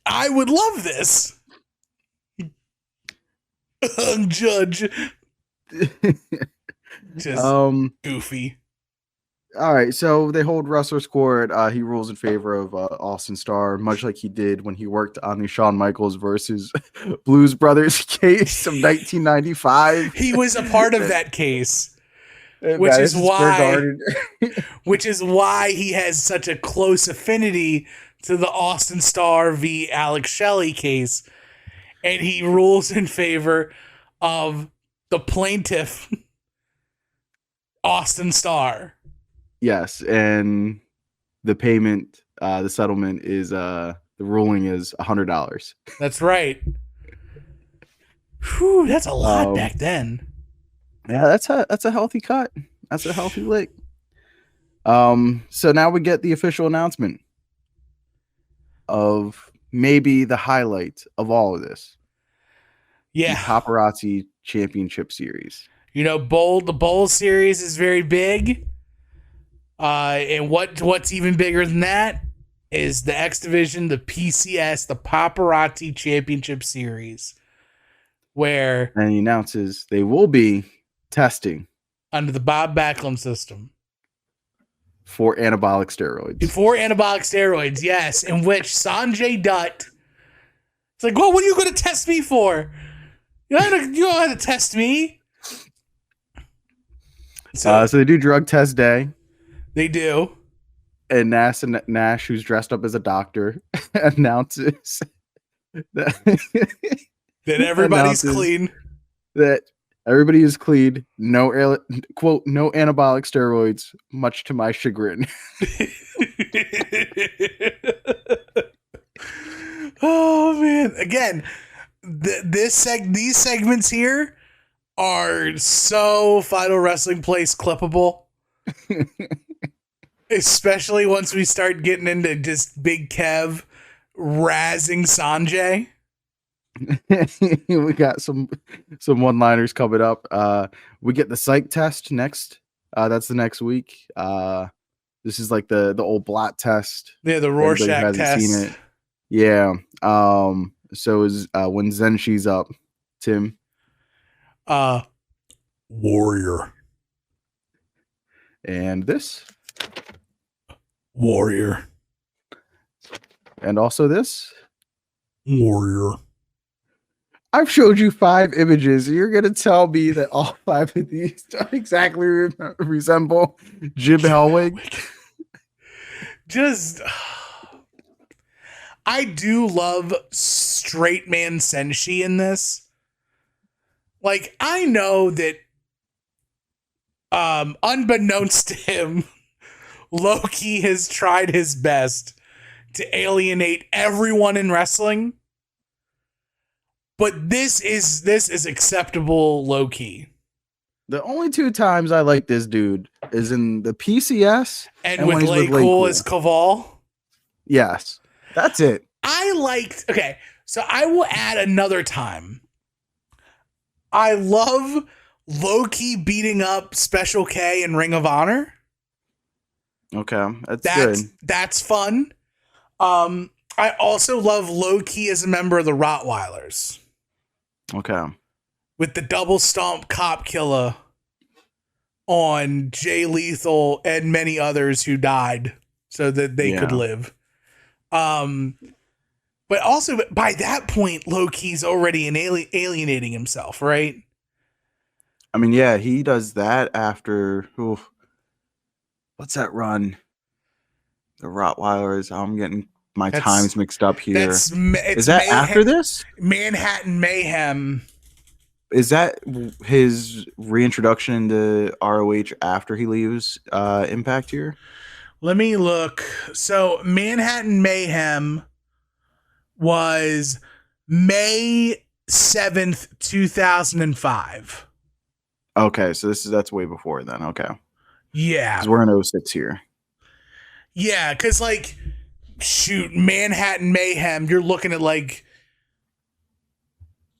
I would love this. Judge. Just goofy. All right, so they hold Wrestler's Court. He rules in favor of Austin Starr, much like he did when he worked on the Shawn Michaels versus Blues Brothers case of 1995. He was a part of that case, which is why he has such a close affinity to the Austin Starr v. Alex Shelley case, and he rules in favor of the plaintiff, Austin Starr. Yes, and the payment, the settlement is the ruling is $100. That's right. Whew, that's a lot back then. Yeah, that's a healthy cut. That's a healthy lick. So now we get the official announcement of maybe the highlight of all of this. Yeah, the Paparazzi Championship Series. You know, the Bowl Series is very big. And what's even bigger than that is the X Division, the PCS, the Paparazzi Championship Series, where and he announces they will be testing under the Bob Backlund system for anabolic steroids. Yes, in which Sanjay Dutt, it's like, well, what are you going to test me for? You don't have to test me. So they do drug test day. They do. And Nash, who's dressed up as a doctor, announces that everybody's clean. That everybody is clean. No, quote, no anabolic steroids, much to my chagrin. Oh, man. Again, these segments here are so Final Wrestling Place clippable. Especially once we start getting into just Big Kev razzing Sanjay. We got some one-liners coming up. We get the psych test next. That's the next week. This is like the old blot test. Yeah, the Rorschach test. Seen it. Yeah. So is when Zenshi's up, Tim. Warrior. And this. Warrior. And also this. Warrior. I've showed you 5 images. You're going to tell me that all 5 of these don't exactly resemble Jim Hellwig? Just, I do love straight man Senshi in this. Like, I know that, unbeknownst to him, Loki has tried his best to alienate everyone in wrestling. But this is acceptable low-key. The only 2 times I like this dude is in the PCS and with Lay Cool as Kaval. Yes. That's it. Okay, so I will add another time. I love Low-key beating up Special K in Ring of Honor. Okay, that's good. That's fun. I also love Low-key as a member of the Rottweilers. Okay. With the double stomp cop killer on Jay Lethal and many others who died so that they could live. But also by that point, Low-key's already alienating himself, right? I mean, yeah, he does that after what's that run? The Rottweilers. I'm getting my times mixed up here. Is that after this? Manhattan Mayhem. Is that his reintroduction into ROH after he leaves Impact here? Let me look. So Manhattan Mayhem was May 7th, 2005. Okay, so that's way before then. Okay, Yeah. because we're in '06 here. Yeah, because, like, shoot, Manhattan Mayhem, you're looking at, like,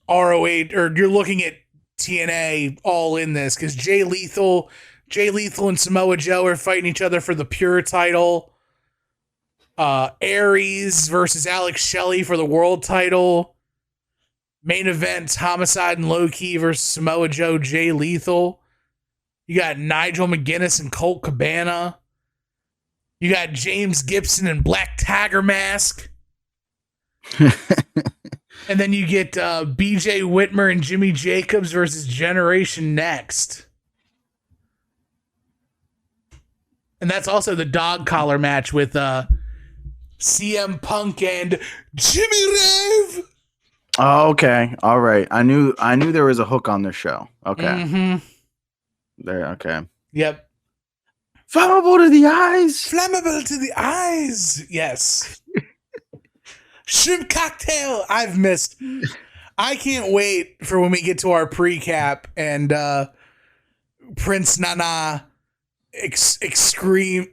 ROH, or you're looking at TNA all in this, because Jay Lethal and Samoa Joe are fighting each other for the Pure title. Aries versus Alex Shelley for the world title. Main event, Homicide and Low-Key versus Samoa Joe, Jay Lethal. You got Nigel McGuinness and Colt Cabana. You got James Gibson and Black Tiger Mask. And then you get BJ Whitmer and Jimmy Jacobs versus Generation Next. And that's also the dog collar match with CM Punk and Jimmy Rave. Oh, okay. All right. I knew there was a hook on this show. Okay. Mm-hmm. There. Okay. Yep. Flammable to the eyes. Flammable to the eyes. Yes. Shrimp cocktail. I've missed. I can't wait for when we get to our precap and Prince Nana extols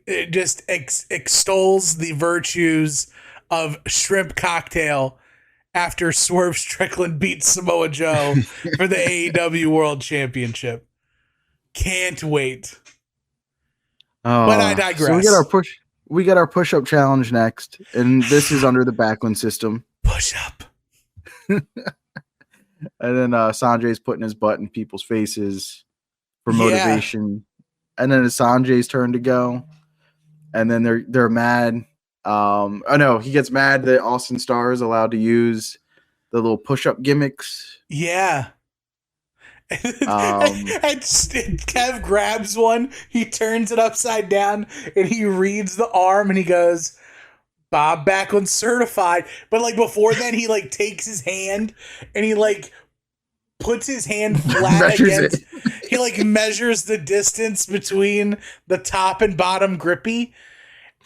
the virtues of shrimp cocktail after Swerve Strickland beats Samoa Joe for the AEW World Championship. Can't wait. Oh, But I digress. So we got our push-up challenge next, and this is under the Backlund system. Push up. And then Sanjay's putting his butt in people's faces for motivation. And then it's Sanjay's turn to go. And then they're mad. Oh no, he gets mad that Austin Starr is allowed to use the little push-up gimmicks. Yeah. And Kev grabs one, he turns it upside down, and he reads the arm, and he goes, Bob Backlund certified. But like before then, he like takes his hand and he like puts his hand flat against. He like measures the distance between the top and bottom grippy,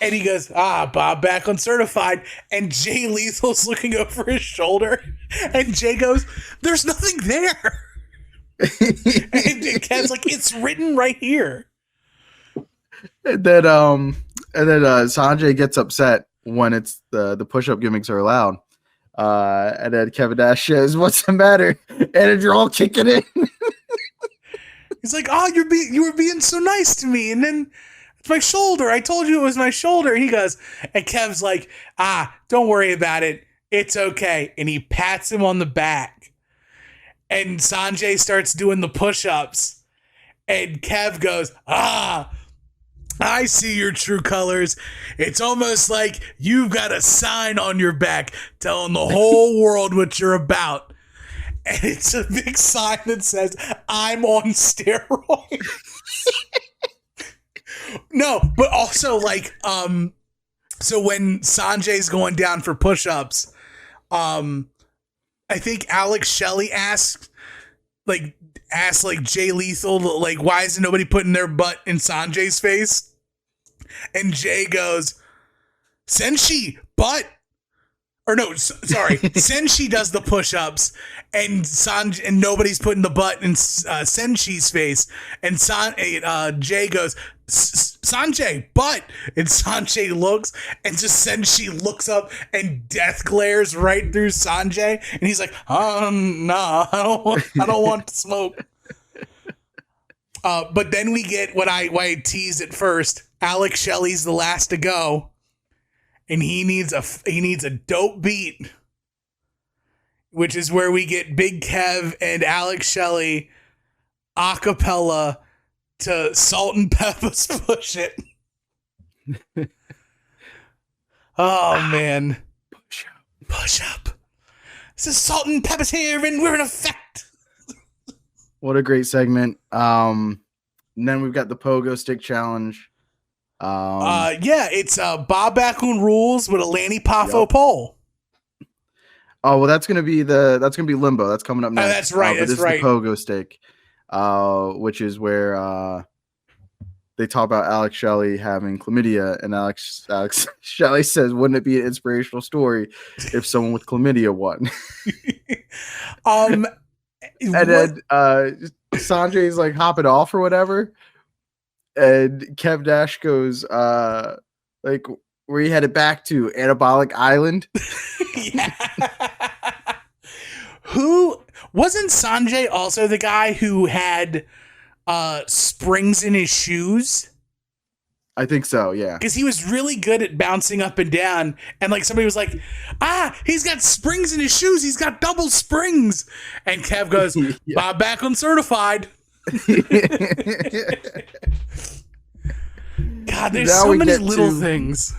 and he goes, Bob Backlund certified. And Jay Lethal's looking over his shoulder, and Jay goes, "There's nothing there." And Kev's like, "It's written right here." And then Sanjay gets upset when it's the push-up gimmicks are allowed. And then Kevin Nash says, "What's the matter?" And you're all kicking it. He's like, "Oh, you were being so nice to me." And then it's my shoulder. I told you it was my shoulder. And he goes, and Kev's like, "Don't worry about it. It's okay." And he pats him on the back. And Sanjay starts doing the push-ups. And Kev goes, I see your true colors. It's almost like you've got a sign on your back telling the whole world what you're about. And it's a big sign that says, "I'm on steroids." No, but also like, so when Sanjay's going down for push-ups, I think Alex Shelley asked Jay Lethal, like, why isn't nobody putting their butt in Sanjay's face? And Jay goes, Senshi, butt. Or no, sorry, Senshi does the push-ups, and nobody's putting the butt in Senshi's face. And Jay goes, Sanjay, butt. And Sanjay looks, and just Senshi looks up, and death glares right through Sanjay, and he's like, "No, I don't want to smoke." But then we get what I teased at first. Alex Shelley's the last to go. And he needs a dope beat, which is where we get Big Kev and Alex Shelley a cappella to Salt and Pepper's Push It. Oh, man. Push up. This is Salt and Pepper's here, and we're in effect. What a great segment. And then we've got the Pogo Stick Challenge. It's Bob Backlund rules with a Lanny Poffo pole. Oh well, that's gonna be Limbo. That's coming up next. Oh, that's right. This is the Pogo Stick, which is where they talk about Alex Shelley having chlamydia, and Alex Shelley says, "Wouldn't it be an inspirational story if someone with chlamydia won?" And then Sanjay's like hopping off or whatever, and Kev Nash goes, like, where you headed back to? Anabolic Island? Yeah. Who wasn't Sanjay also the guy who had springs in his shoes? I think so, yeah. Because he was really good at bouncing up and down, and like somebody was like, he's got springs in his shoes, he's got double springs. And Kev goes, Bob Backlund certified. God, there's so many little things.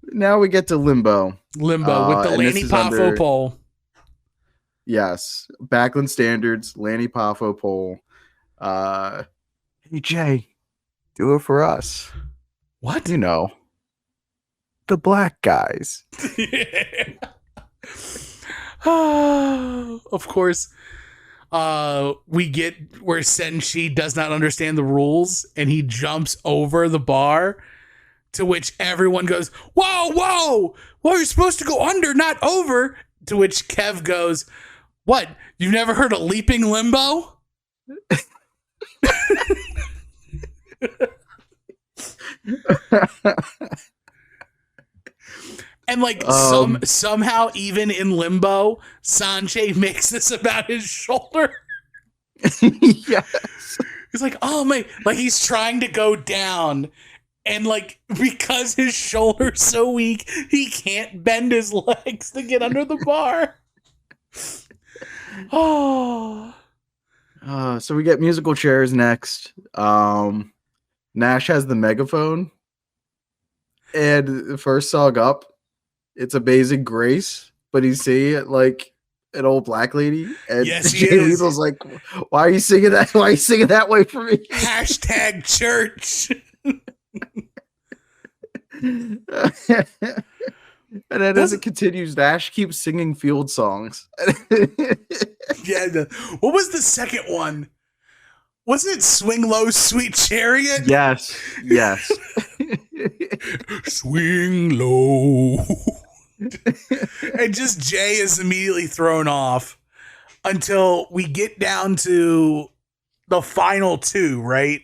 Now we get to Limbo. Limbo with the Lanny Poffo pole. Yes. Backlund standards, Lanny Poffo pole. Hey, Jay, do it for us. What? You know, the black guys. Of course, we get where Senshi does not understand the rules and he jumps over the bar, to which everyone goes, whoa, whoa, well, you're supposed to go under, not over. To which Kev goes, what? You've never heard of leaping limbo? And like somehow even in Limbo, Sanjay makes this about his shoulder. Yes. He's like, oh man, like he's trying to go down, and like because his shoulder's so weak, he can't bend his legs to get under the bar. Oh. So we get musical chairs next. Nash has the megaphone, and the first song up, it's Amazing Grace, but he's saying it like an old black lady. And yes, he Jay is. Lethal's like, why are you singing that? Why are you singing that way for me? Hashtag church. And then as it continues, Nash keeps singing field songs. Yeah. What was the second one? Wasn't it Swing Low, Sweet Chariot? Yes. Yes. Swing low. And just Jay is immediately thrown off until we get down to the final two, right?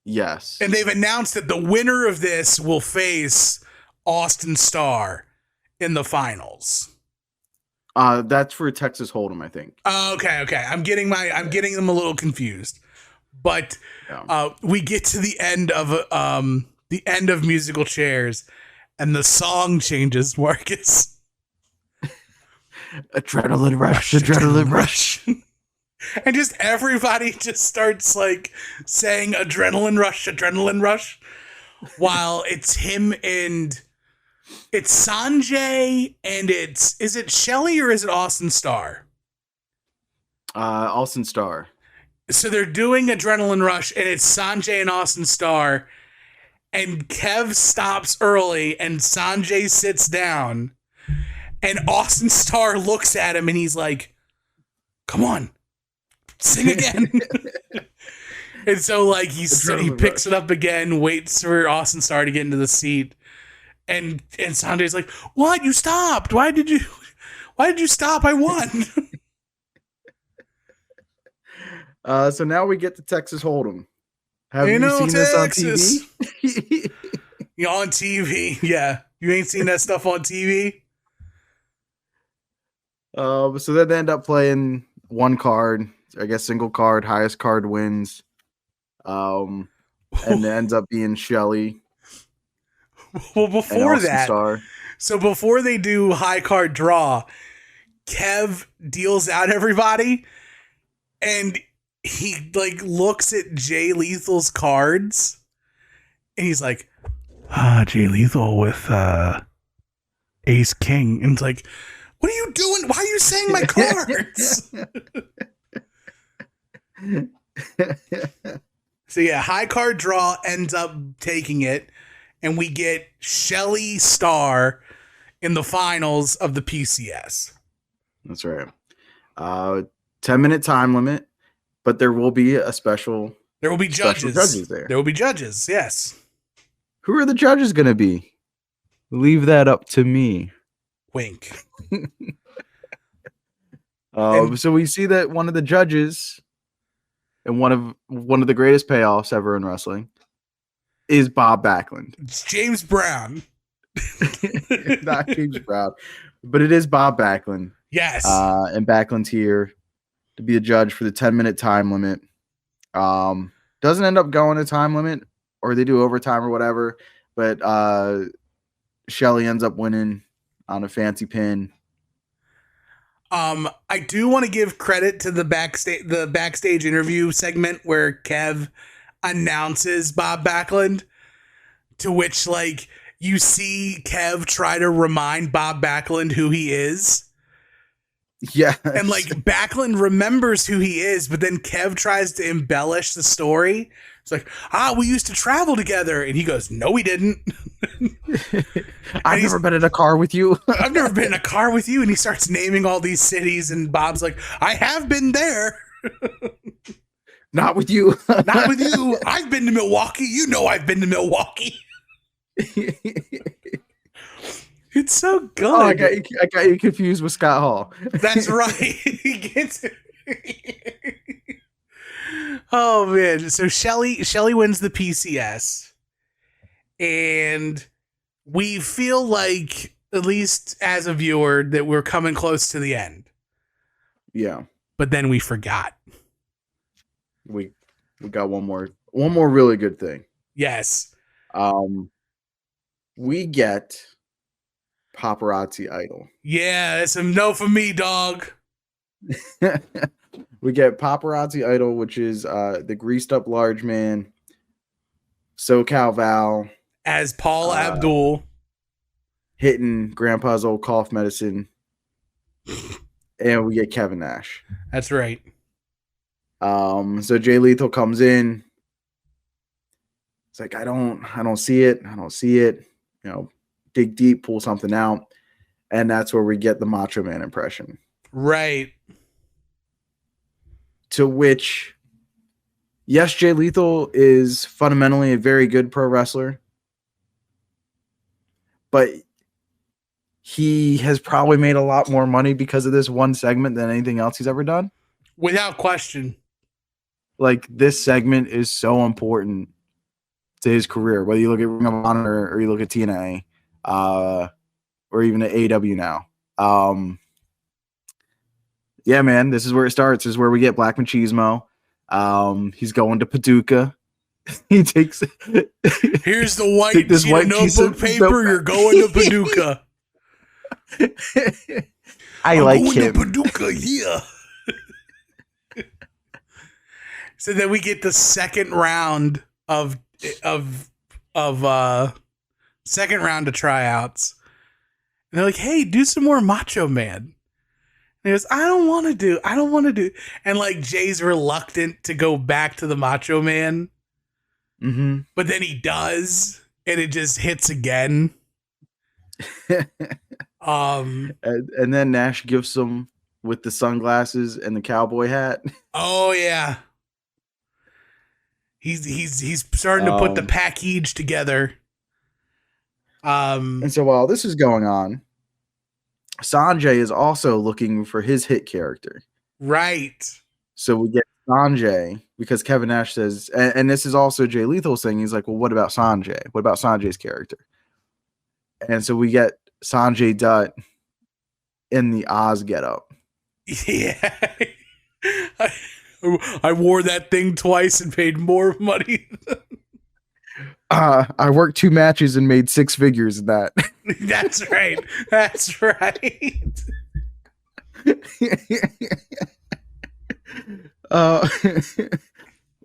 Yes. And they've announced that the winner of this will face Austin Starr in the finals. That's for Texas Hold'em, I think. Okay. I'm getting them a little confused. But we get to the end of musical chairs, and the song changes, Marcus. Adrenaline rush, adrenaline rush. And just everybody just starts like saying adrenaline rush, while it's him and it's Sanjay and is it Shelly or is it Austin Starr? Austin Starr. So they're doing Adrenaline Rush, and it's Sanjay and Austin Starr, and Kev stops early, and Sanjay sits down, and Austin Starr looks at him, and he's like, come on, sing again. And so like he picks it up again, waits for Austin Starr to get into the seat, and Sanjay's like, what? You stopped. Why did you stop? I won. So now we get to Texas Hold'em. Have you seen this on TV? On TV, yeah. You ain't seen that stuff on TV? So then they end up playing one card, I guess single card, highest card wins. And it ends up being Shelly. Well, before that, Starr. So before they do high card draw, Kev deals out everybody, and he like looks at Jay Lethal's cards, and he's like, Jay Lethal with Ace King. And it's like, what are you doing? Why are you saying my cards? So yeah, high card draw ends up taking it, and we get Shelly Starr in the finals of the PCS. That's right. 10-minute time limit, but there will be a special. There will be judges. There will be judges. Yes. Who are the judges going to be? Leave that up to me. Wink. So we see that one of the judges and one of the greatest payoffs ever in wrestling is Bob Backlund. It's James Brown. Not James Brown, but it is Bob Backlund. Yes. And Backlund's here to be a judge for the 10-minute time limit. Doesn't end up going to time limit, or they do overtime or whatever, but Shelley ends up winning on a fancy pin. I do want to give credit to the backstage interview segment where Kev announces Bob Backlund, to which like you see Kev try to remind Bob Backlund who he is. Yeah. And like Backlund remembers who he is, but then Kev tries to embellish the story. It's like, we used to travel together. And he goes, no, we didn't. I've never been in a car with you. I've never been in a car with you. And he starts naming all these cities. And Bob's like, I have been there. Not with you. Not with you. I've been to Milwaukee. You know I've been to Milwaukee. It's so good. Oh, I got you confused with Scott Hall. That's right. He gets it. Oh man. So Shelley wins the PCS. And we feel like, at least as a viewer, that we're coming close to the end. Yeah. But then we forgot. We got one more really good thing. Yes. We get Paparazzi Idol. Yeah, that's a no for me, dog. We get Paparazzi Idol, which is the greased up large man, SoCal Val, as Paul Abdul, hitting Grandpa's old cough medicine, and we get Kevin Nash. That's right. So Jay Lethal comes in. It's like I don't see it. I don't see it. You know, dig deep, pull something out, and that's where we get the Macho Man impression. Right. To which, yes, Jay Lethal is fundamentally a very good pro wrestler, but he has probably made a lot more money because of this one segment than anything else he's ever done. Without question. Like, this segment is so important to his career, whether you look at Ring of Honor or you look at TNA, or even at AEW now. Yeah, man, this is where it starts. This is where we get Black Machismo. He's going to Paducah. He takes here's the white notebook paper. You're going to Paducah. I'm like going him. To Paducah, yeah. So then we get the second round of second round of tryouts. And they're like, hey, do some more Macho Man. And he goes, I don't want to do. And like Jay's reluctant to go back to the Macho Man. Mm-hmm. But then he does, and it just hits again. And then Nash gives him with the sunglasses and the cowboy hat. Oh yeah. He's starting to put the package together. And so while this is going on, Sanjay is also looking for his hit character. Right. So we get Sanjay because Kevin Nash says, and this is also Jay Lethal saying, he's like, well, what about Sanjay? What about Sanjay's character? And so we get Sanjay Dutt in the Oz getup. Yeah. I wore that thing twice and paid more money. I worked 2 matches and made 6 figures in that. That's right. That's right.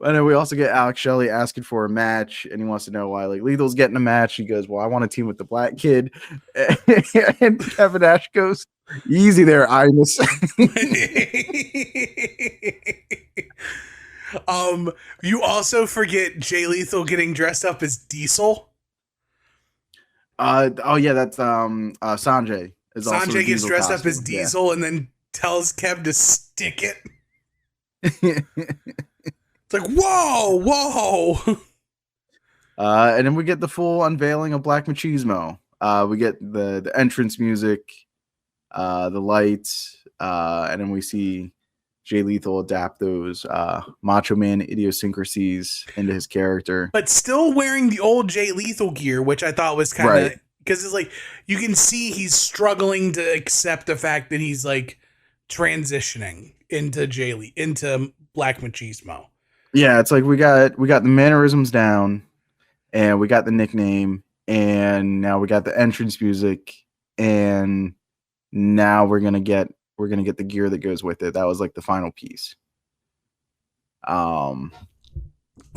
And then we also get Alex Shelley asking for a match, and he wants to know why like Lethal's getting a match. He goes, well, I want to team with the black kid. And Kevin Nash goes, easy there, Imus. You also forget Jay Lethal getting dressed up as Diesel. Oh yeah, that's Sanjay. Sanjay gets dressed up as Diesel, and then tells Kev to stick it. It's like, whoa. And then we get the full unveiling of Black Machismo. We get the entrance music, the lights, and then we see Jay Lethal adapt those Macho Man idiosyncrasies into his character. But still wearing the old Jay Lethal gear, which I thought was kind of, Right. because it's like you can see he's struggling to accept the fact that he's like transitioning into Black Machismo. Yeah, it's like we got the mannerisms down, and we got the nickname, and now we got the entrance music, and now we're gonna get the gear that goes with it. That was like the final piece.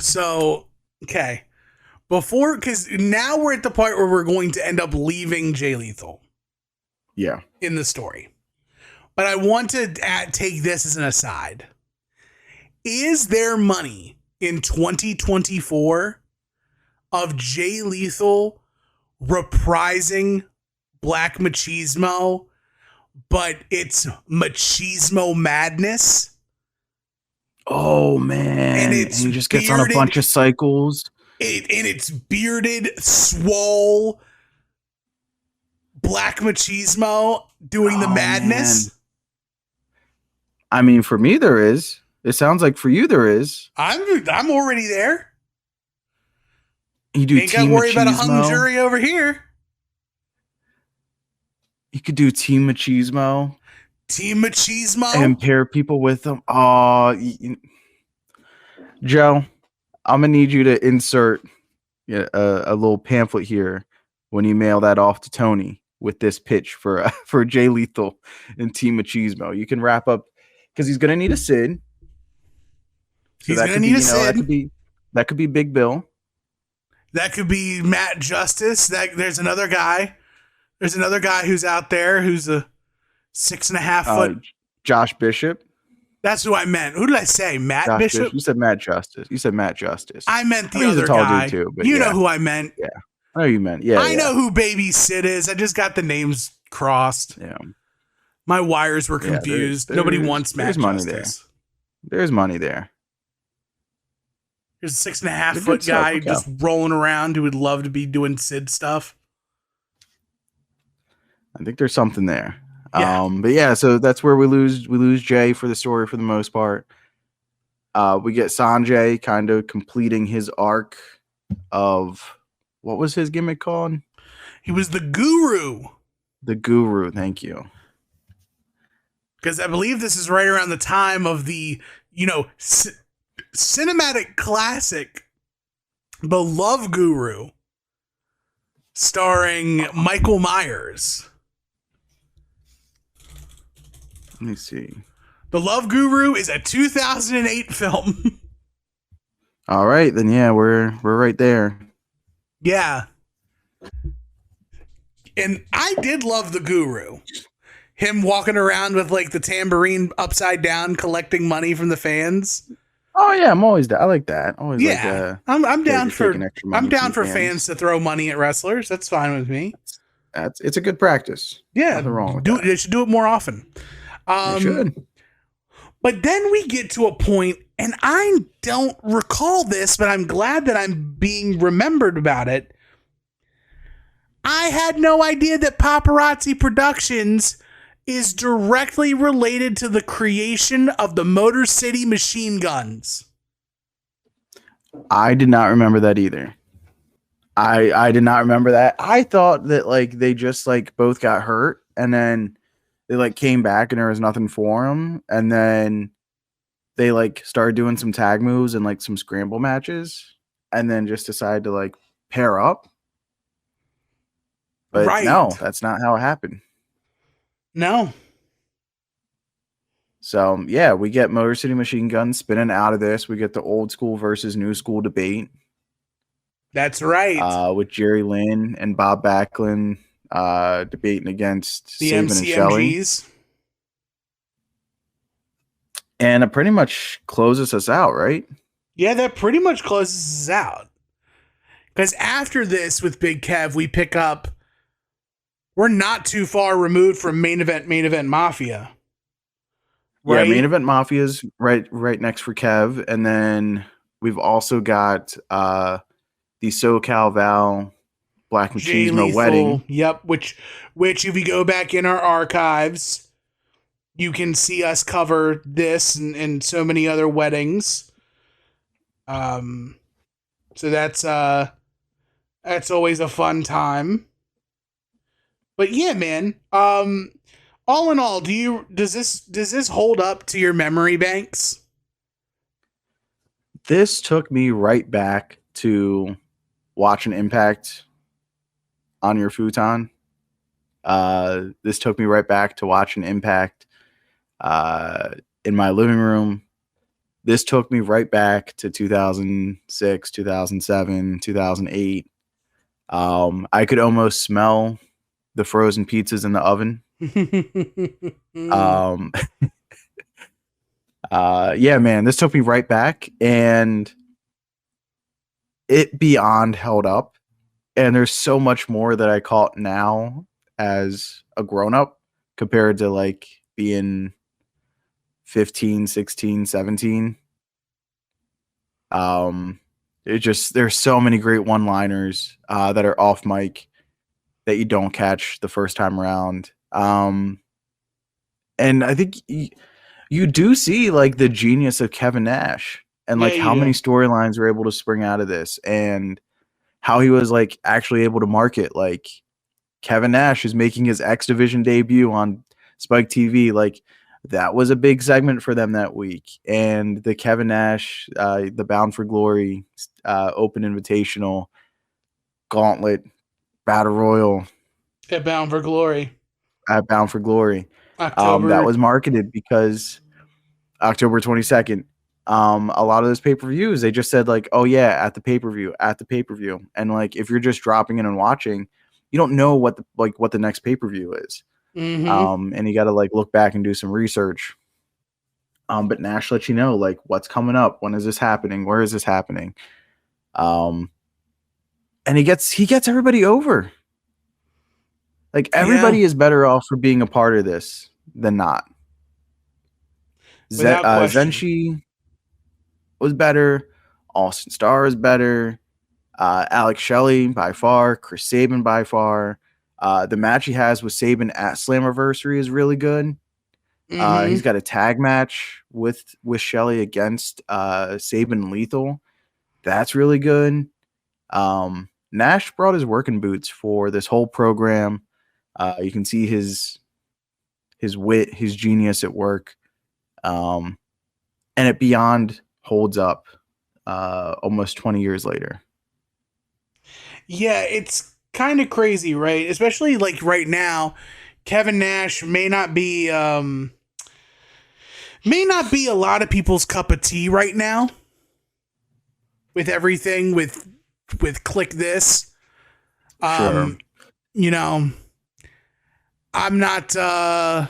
So, okay. Because now we're at the part where we're going to end up leaving Jay Lethal. Yeah. In the story. But I want to take this as an aside. Is there money in 2024 of Jay Lethal reprising Black Machismo, but it's Machismo Madness? Oh man! And he just gets on a bunch of cycles. And it's bearded, swole Black Machismo doing the madness. Man. I mean, for me there is. It sounds like for you there is. I'm already there. You do. Ain't got to worry about a hung jury over here. You could do Team Machismo. Team Machismo? And pair people with them. Oh, Joe, I'm going to need you to insert a little pamphlet here when you mail that off to Tony with this pitch for Jay Lethal and Team Machismo. You can wrap up, because he's going to need a Sid. So he's going to need a Sid. That could be Big Bill. That could be Matt Justice. There's another guy. There's another guy who's out there who's a 6.5 foot. Josh Bishop. That's who I meant. Who did I say? Matt Josh Bishop? You said Matt Justice. You said Matt Justice. I meant the other guy. Dude too, but you know who I meant. Yeah. I know you meant. Yeah. I know who Baby Sid is. I just got the names crossed. Yeah. My wires were confused. Nobody wants Matt Justice. There's money there. There's a 6.5 foot guy just rolling around who would love to be doing Sid stuff. I think there's something there. Yeah. But yeah, so that's where we lose Jay for the story for the most part. We get Sanjay kind of completing his arc of, what was his gimmick called? He was the Guru. The Guru, thank you. Because I believe this is right around the time of the, cinematic classic, The Love Guru, starring Michael Myers. Let me see. The Love Guru is a 2008 film. All right, then yeah, we're right there. Yeah. And I did love the Guru. Him walking around with like the tambourine upside down collecting money from the fans. Oh yeah, I'm always down. I like that. Always I'm down for fans to throw money at wrestlers. That's fine with me. It's a good practice. Yeah. Nothing wrong with that. They should do it more often. They should. But then we get to a point, and I don't recall this, but I'm glad that I'm being remembered about it. I had no idea that Paparazzi Productions is directly related to the creation of the Motor City Machine Guns. I did not remember that either. I did not remember that. I thought that like they just like both got hurt and then they like came back and there was nothing for them, and then they like started doing some tag moves and like some scramble matches, and then just decided to like pair up. But no, that's not how it happened. No. So yeah, we get Motor City Machine Guns spinning out of this. We get the old school versus new school debate. That's right. With Jerry Lynn and Bob Backlund debating against the Sabin and Shelley. And it pretty much closes us out, right? Yeah, that pretty much closes us out. Because after this, with Big Kev, we pick up. We're not too far removed from main event Mafia. Right? Yeah, main event Mafia's right next for Kev, and then we've also got the SoCal Val Black Machismo wedding. Yep, which if you go back in our archives, you can see us cover this and so many other weddings. Um, so that's always a fun time. But yeah, man. All in all, does this hold up to your memory banks? This took me right back to watching Impact on your futon. This took me right back to watching Impact in my living room. This took me right back to 2006, 2007, 2008. I could almost smell the frozen pizzas in the oven. Um, yeah, man, this took me right back, and it beyond held up. And there's so much more that I caught now as a grown up compared to like being 15, 16, 17. It just, there's so many great one-liners that are off mic that you don't catch the first time around. And I think you do see like the genius of Kevin Nash and Yeah, like you how many do. storylines were able to spring out of this, and how he was like actually able to market. Like Kevin Nash is making his X Division debut on Spike TV. Like that was a big segment for them that week. And the Kevin Nash, the Bound for Glory Open Invitational Gauntlet Battle Royal At Bound for Glory, at Bound for Glory. That October. was marketed because October 22nd. A lot of those pay-per-views, they just said like, oh yeah, at the pay-per-view. And like, if you're just dropping in and watching, you don't know what the next pay-per-view is. Mm-hmm. And you got to like look back and do some research. But Nash lets you know like what's coming up. When is this happening? Where is this happening? And he gets everybody over. Like Yeah, everybody is better off for being a part of this than not. without question. Zenshi was better. Austin Starr is better. Alex Shelley by far. Chris Sabin by far. The match he has with Sabin at Slammiversary is really good. Mm-hmm. He's got a tag match with Shelley against Sabin Lethal. That's really good. Nash brought his working boots for this whole program. You can see his wit, his genius at work. And it beyond holds up almost 20 years later. Yeah, it's kind of crazy, right? Especially like right now, Kevin Nash may not be a lot of people's cup of tea right now with everything with click this. Sure. Um, you know, I'm not I'm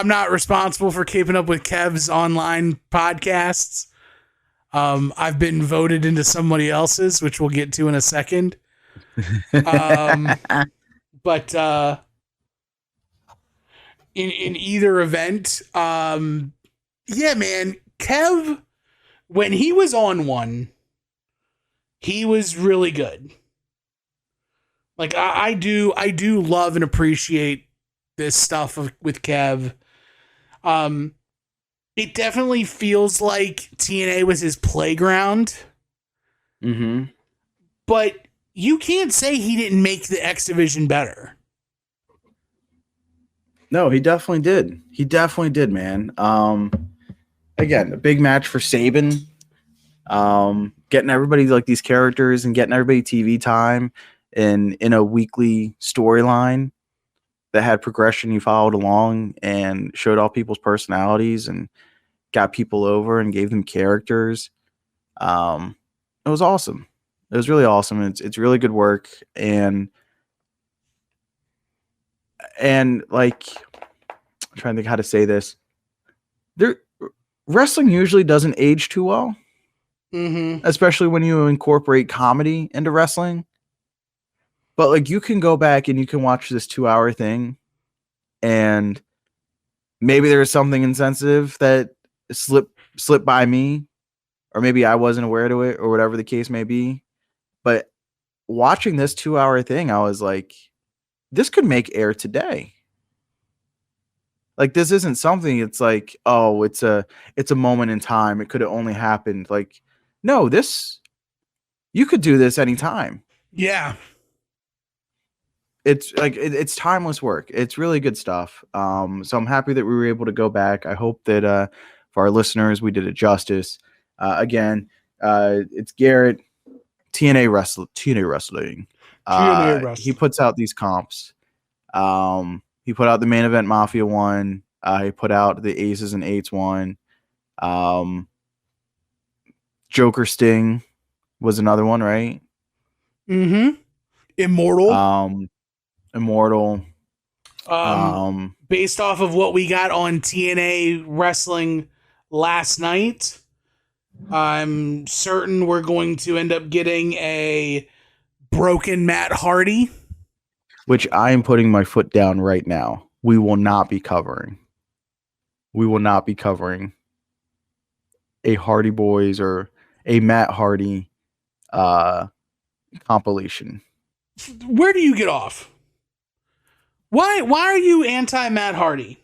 not responsible for keeping up with Kev's online podcasts. I've been voted into somebody else's, which we'll get to in a second. Um, but in either event, yeah, man, Kev, when he was on one, he was really good. Like I do love and appreciate this stuff with Kev. Um, it definitely feels like TNA was his playground, Mm-hmm. but you can't say he didn't make the X Division better. No, he definitely did. He definitely did, man. Again, a big match for Sabin. Getting everybody like these characters and getting everybody TV time in a weekly storyline that had progression. You followed along and showed all people's personalities and got people over and gave them characters. It was awesome. It was really awesome. It's really good work, and like I'm trying to think how to say this. There Wrestling usually doesn't age too well, Mm-hmm. especially when you incorporate comedy into wrestling. But like you can go back and you can watch this 2-hour thing, and maybe there was something insensitive that slipped by me, or maybe I wasn't aware to it, or whatever the case may be. But watching this 2-hour thing, I was like, this could make air today. Like, this isn't something, it's like, oh, it's a moment in time. It could have only happened. Like, no, you could do this anytime. Yeah. It's like it's timeless work. It's really good stuff. So I'm happy that we were able to go back. I hope that for our listeners we did it justice. Again, it's Garrett, TNA Wrestling. TNA He Wrestling. puts out these comps. He put out the Main Event Mafia one. He put out the Aces and Eights one. Joker Sting was another one, right? Mm-hmm. Immortal. Immortal. Based off of what we got on TNA Wrestling last night, I'm certain we're going to end up getting a broken Matt Hardy. Which I am putting my foot down right now. We will not be covering. We will not be covering a Hardy Boys or a Matt Hardy compilation. Where do you get off? Why are you anti Matt Hardy?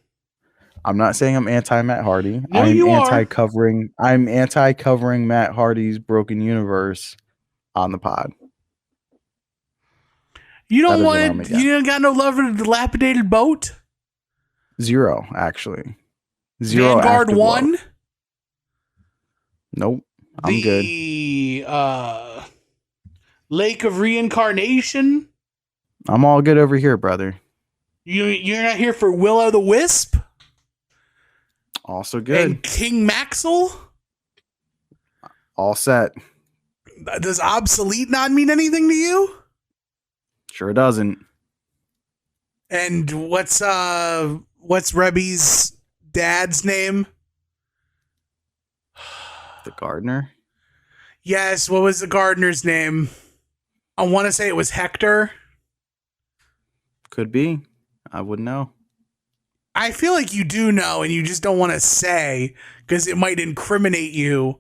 I'm not saying I'm anti Matt Hardy. No, I'm you anti-covering. I'm anti-covering Matt Hardy's Broken Universe on the pod. You don't want it. You don't got no love for the dilapidated boat. Zero, actually. Zero. Vanguard 1. Nope. I'm good. The Lake of Reincarnation. I'm all good over here, brother. You're not here for Will-O the Wisp? Also good. And King Maxwell? All set. Does obsolete not mean anything to you? Sure doesn't. And what's Rebby's dad's name? The gardener? Yes, what was the gardener's name? I want to say it was Hector. Could be. I wouldn't know. I feel like you do know, and you just don't want to say because it might incriminate you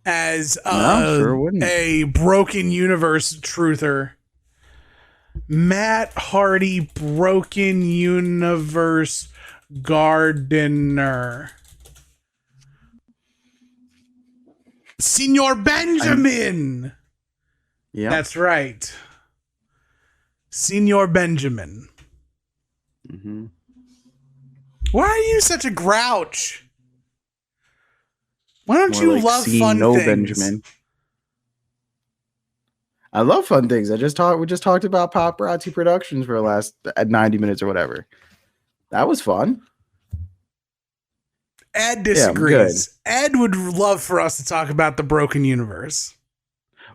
as a broken universe truther. Matt Hardy, broken universe gardener. Senor Benjamin. Yeah, that's right. Senor Benjamin. Mm-hmm. Why are you such a grouch? Why don't you love fun things? Benjamin. I love fun things. We just talked about Paparazzi Productions for the last 90 minutes or whatever. That was fun. Ed disagrees. Ed would love for us to talk about the broken universe.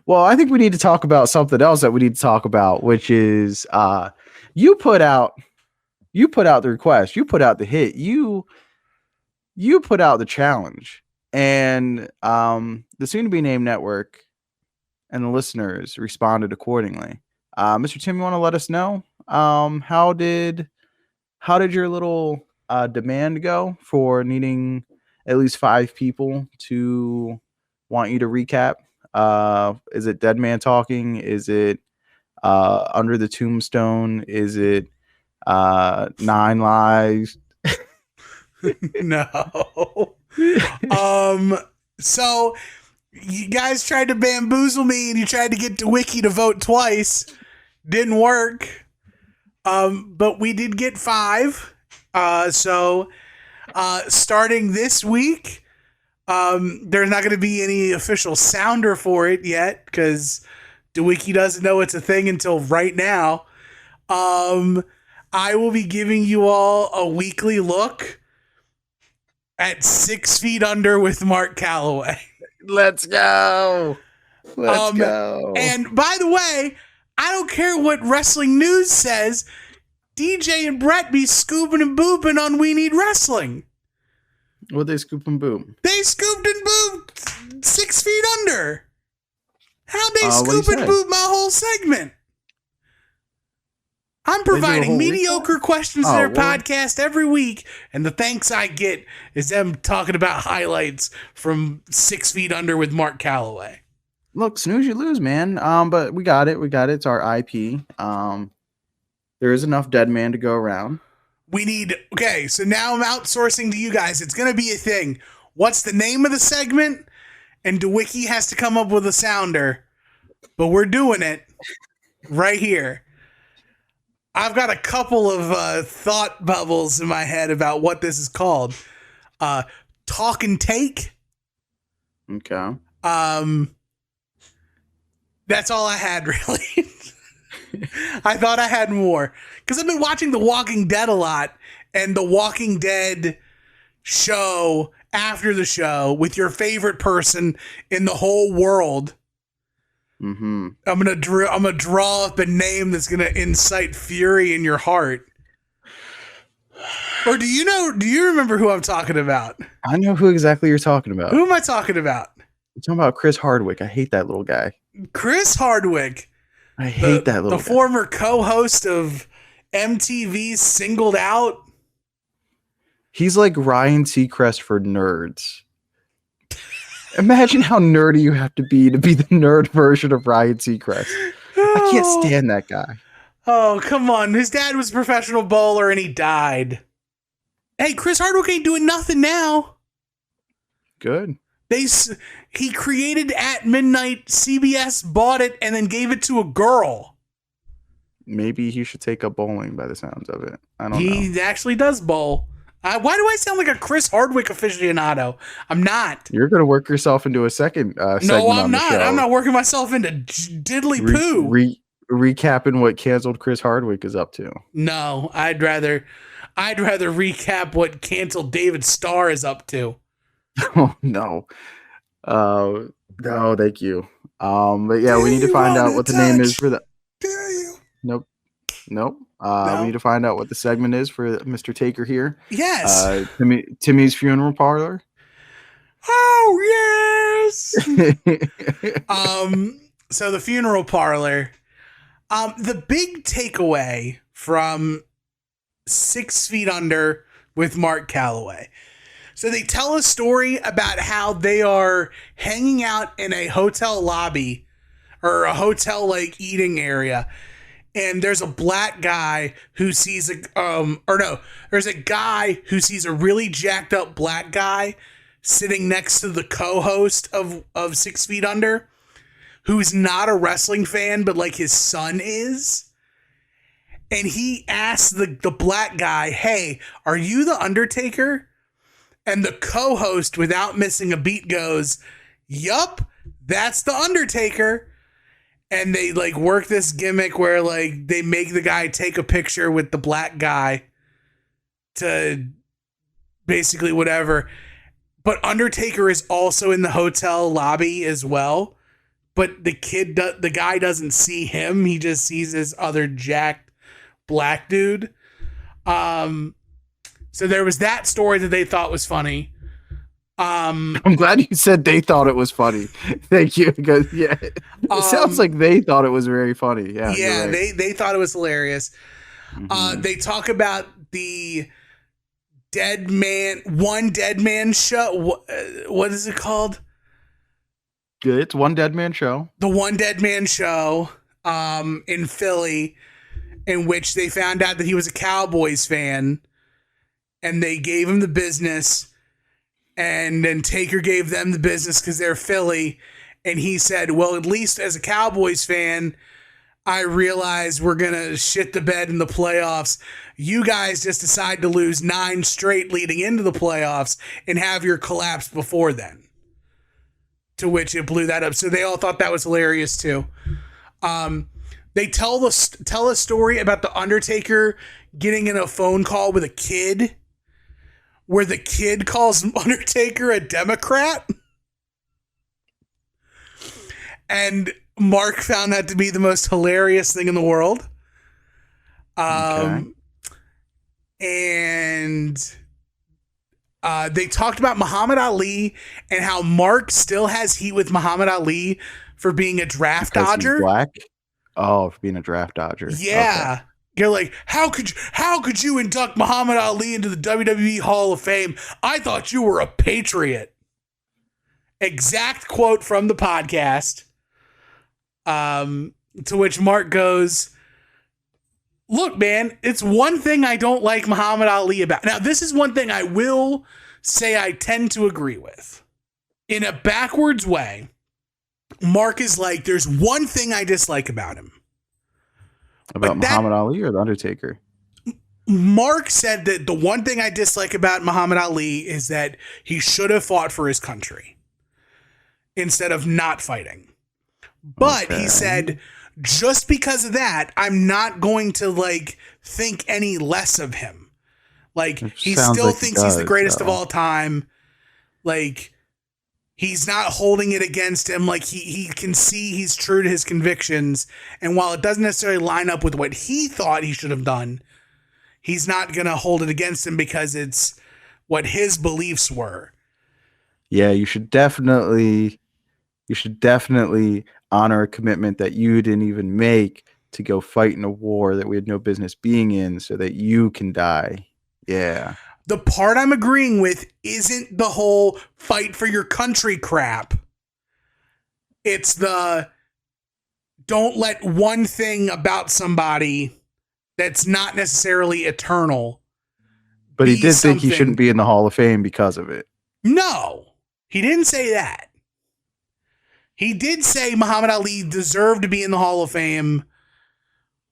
Well, I think we need to talk about something else that we need to talk about, which is you put out the request, you put out the hit, you put out the challenge, and the soon-to-be named network and the listeners responded accordingly. Mr. Tim, you want to let us know how did your little demand go for needing at least 5 people to want you to recap? Is it Dead Man Talking? Is it Under the Tombstone? Is it 9 Lives? No. So you guys tried to bamboozle me and you tried to get Wiki to vote twice. Didn't work. But we did get 5. So starting this week, there's not going to be any official sounder for it yet because DeWiki doesn't know it's a thing until right now. I will be giving you all a weekly look at 6 Feet Under with Mark Calaway. Let's go. Let's go. And by the way, I don't care what Wrestling News says. DJ and Brett be scooping and booping on We Need Wrestling. What they scoop and boom? They scooped and booped 6 Feet Under. How'd they scoop and boop my whole segment? I'm providing mediocre questions to their podcast every week, and the thanks I get is them talking about highlights from 6 Feet Under with Mark Calaway. Look, snooze you lose, man. But we got it. It's our IP. There is enough Dead Man to go around. Okay, so now I'm outsourcing to you guys. It's going to be a thing. What's the name of the segment? And DeWiki has to come up with a sounder. But we're doing it right here. I've got a couple of thought bubbles in my head about what this is called. Talk and take. Okay. That's all I had, really. I thought I had more. Because I've been watching The Walking Dead a lot. And The Walking Dead show after the show with your favorite person in the whole world. Mm-hmm. I'm gonna draw up a name that's gonna incite fury in your heart. Or do you remember who I'm talking about? I know who exactly you're talking about. Who am I talking about? You're talking about Chris Hardwick. I hate that little guy. Chris Hardwick. I hate that little guy. The former co-host of MTV's Singled Out. He's like Ryan Seacrest for nerds. Imagine how nerdy you have to be the nerd version of Ryan Seacrest. I can't stand that guy. Oh, come on. His dad was a professional bowler and he died. Hey, Chris Hardwick ain't doing nothing now. Good. He created At Midnight, CBS bought it and then gave it to a girl. Maybe he should take up bowling by the sounds of it. I don't know. He actually does bowl. Why do I sound like a Chris Hardwick aficionado? I'm not. You're going to work yourself into a second segment. No, I'm on the not. show. I'm not working myself into diddly poo. Recapping what canceled Chris Hardwick is up to. No, I'd rather recap what canceled David Starr is up to. Oh no. No, thank you. But yeah, we need to find out what the name is for the. Dare you? Nope. No. We need to find out what the segment is for Mr. Taker here. Yes. Timmy's funeral parlor. Oh yes. So the funeral parlor. The big takeaway from 6 Feet Under with Mark Calaway. So they tell a story about how they are hanging out in a hotel lobby or a hotel like eating area. And there's a black guy who sees there's a guy who sees a really jacked up black guy sitting next to the co-host of 6 Feet Under, who's not a wrestling fan, but like his son is. And he asks the black guy, "Hey, are you the Undertaker?" And the co-host, without missing a beat, goes, "Yup, that's the Undertaker." And they like work this gimmick where like they make the guy take a picture with the black guy to basically whatever. But Undertaker is also in the hotel lobby as well. But the guy doesn't see him. He just sees this other jacked black dude. So there was that story that they thought was funny. I'm glad you said they thought it was funny. Thank you. Because it sounds like they thought it was very funny. Yeah, right. they thought it was hilarious. Mm-hmm. They talk about the One Dead Man show. What is it called? It's One Dead Man Show. The One Dead Man show in Philly, in which they found out that he was a Cowboys fan, and they gave him the business. And then Taker gave them the business because they're Philly. And he said, well, at least as a Cowboys fan, I realize we're going to shit the bed in the playoffs. You guys just decide to lose 9 straight leading into the playoffs and have your collapse before then. To which it blew that up. So they all thought that was hilarious too. They tell a story about the Undertaker getting in a phone call with a kid, where the kid calls Undertaker a Democrat. And Mark found that to be the most hilarious thing in the world. Okay. And they talked about Muhammad Ali and how Mark still has heat with Muhammad Ali for being a draft dodger. He's black? Oh, for being a draft dodger. Yeah. Okay. You're like, how could you induct Muhammad Ali into the WWE Hall of Fame? I thought you were a patriot. Exact quote from the podcast. To which Mark goes, Look, man, it's one thing I don't like Muhammad Ali about. Now, this is one thing I will say I tend to agree with. In a backwards way, Mark is like, there's one thing I dislike about him. About Muhammad Ali or The Undertaker? Mark said that the one thing I dislike about Muhammad Ali is that he should have fought for his country instead of not fighting. But he said, just because of that, I'm not going to like think any less of him. Like, he still thinks he's the greatest of all time. Like, he's not holding it against him. Like, he can see he's true to his convictions. And while it doesn't necessarily line up with what he thought he should have done, he's not going to hold it against him because it's what his beliefs were. Yeah, you should definitely honor a commitment that you didn't even make to go fight in a war that we had no business being in so that you can die. Yeah. The part I'm agreeing with isn't the whole fight for your country crap. It's the don't let one thing about somebody that's not necessarily eternal. But he did think he shouldn't be in the Hall of Fame because of it. No, he didn't say that. He did say Muhammad Ali deserved to be in the Hall of Fame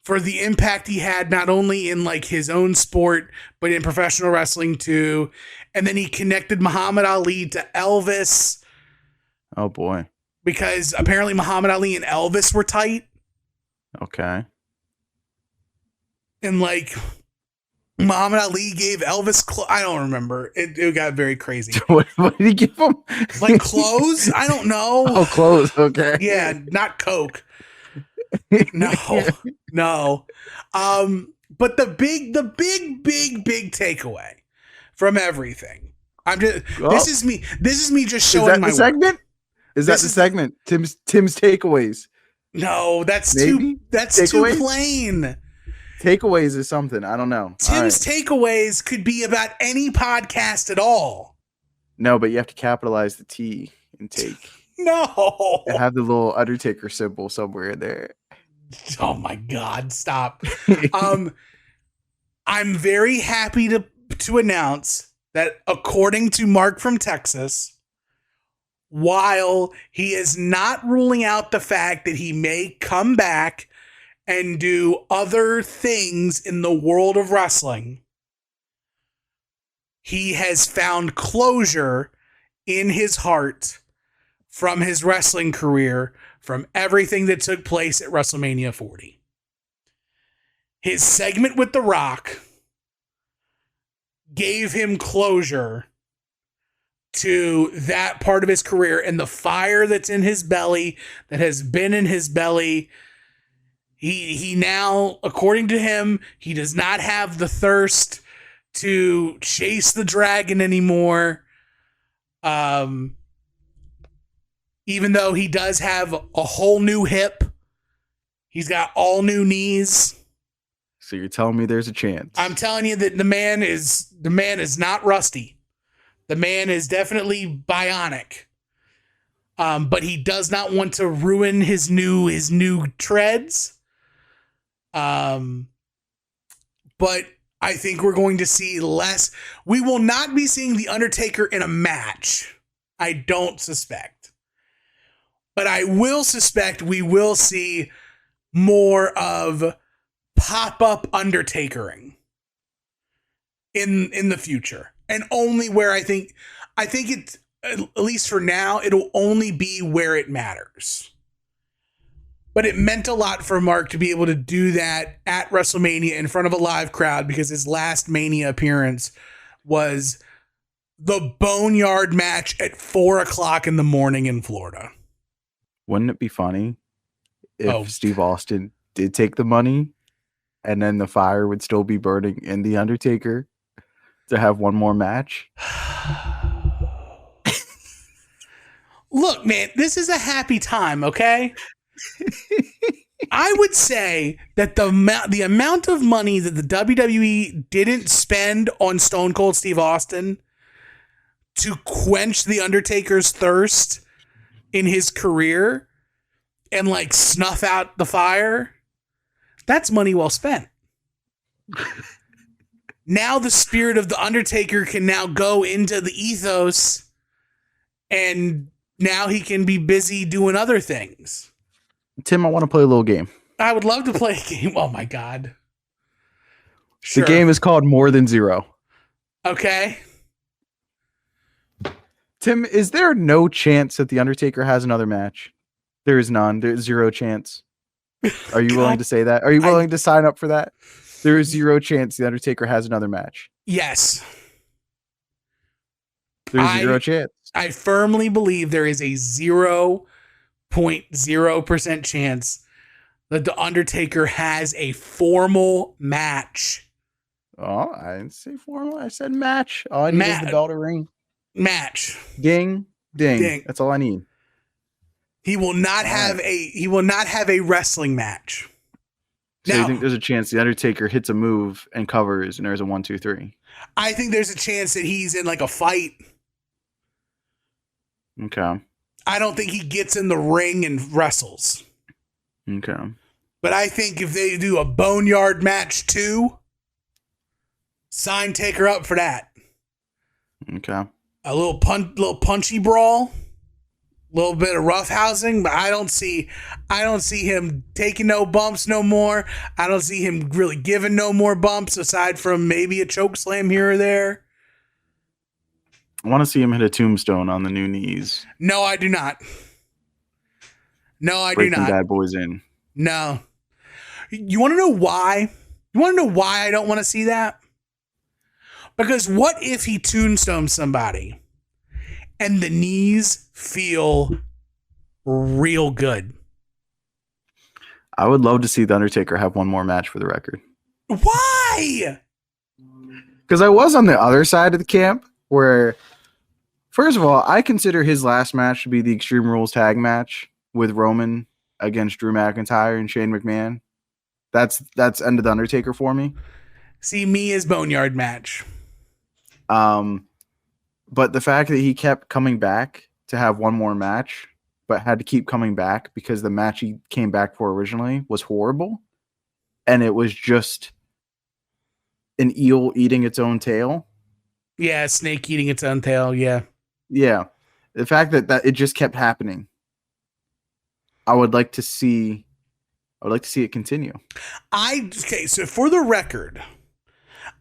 for the impact he had, not only in like his own sport, but in professional wrestling too. And then he connected Muhammad Ali to Elvis. Oh boy. Because apparently Muhammad Ali and Elvis were tight. Okay. And like Muhammad Ali gave Elvis I don't remember. It got very crazy. What did he give him? Like clothes? I don't know. Oh, clothes. Okay. Yeah, not Coke. No. But the big takeaway from everything. This is me just showing my segment. Is that the segment? Tim's takeaways. No, that's too plain. Takeaways is something. I don't know. Tim's takeaways could be about any podcast at all. No, but you have to capitalize the T in take. No. And have the little Undertaker symbol somewhere in there. Oh my God, stop. I'm very happy to announce that according to Mark from Texas, while he is not ruling out the fact that he may come back and do other things in the world of wrestling, he has found closure in his heart from his wrestling career, from everything that took place at WrestleMania 40. His segment with The Rock gave him closure to that part of his career, and the fire that's in his belly, that has been in his belly. He now, according to him, he does not have the thirst to chase the dragon anymore. Even though he does have a whole new hip, he's got all new knees. So you're telling me there's a chance? I'm telling you that the man is not rusty. The man is definitely bionic. But he does not want to ruin his new treads. But I think we're going to see less. We will not be seeing The Undertaker in a match. I don't suspect. But I will suspect we will see more of pop-up Undertakering in the future. And only where I think it's, at least for now, it'll only be where it matters. But it meant a lot for Mark to be able to do that at WrestleMania in front of a live crowd, because his last Mania appearance was the Boneyard match at 4:00 in the morning in Florida. Wouldn't it be funny if Steve Austin did take the money and then the fire would still be burning in The Undertaker to have one more match? Look, man, this is a happy time, okay? I would say that the amount of money that the WWE didn't spend on Stone Cold Steve Austin to quench The Undertaker's thirst in his career and like snuff out the fire, that's money well spent. Now the spirit of the Undertaker can now go into the ethos, and now he can be busy doing other things. Tim, I want to play a little game. I would love to play a game. Oh my God. Sure. The game is called More Than Zero. Okay. Tim, is there no chance that The Undertaker has another match? There is none. There's zero chance. Are you willing to say that? Are you willing to sign up for that? There is zero chance The Undertaker has another match. Yes. There's zero chance. I firmly believe there is a 0.0% chance that The Undertaker has a formal match. Oh, I didn't say formal. I said match. All I need is the bell to ring. Match. Ding, ding. Ding. That's all I need. He will not have a wrestling match. So you think there's a chance The Undertaker hits a move and covers and there's a 1, 2, 3? I think there's a chance that he's in like a fight. Okay. I don't think he gets in the ring and wrestles. Okay. But I think if they do a Boneyard match too, sign Taker up for that. Okay. A little punchy brawl, a little bit of roughhousing, but I don't see him taking no bumps no more. I don't see him really giving no more bumps aside from maybe a choke slam here or there. I want to see him hit a tombstone on the new knees. No, I do not. No, I Break do not. Them bad boys in. No. You want to know why? You want to know why I don't want to see that? Because what if he tombstones somebody and the knees feel real good? I would love to see The Undertaker have one more match for the record. Why? Because I was on the other side of the camp where, first of all, I consider his last match to be the Extreme Rules tag match with Roman against Drew McIntyre and Shane McMahon. That's end of The Undertaker for me. See, me as Boneyard match. But the fact that he kept coming back to have one more match, but had to keep coming back because the match he came back for originally was horrible. And it was just an eel eating its own tail. Yeah, snake eating its own tail. Yeah. Yeah. The fact that it just kept happening. I would like to see it continue. Okay, so for the record,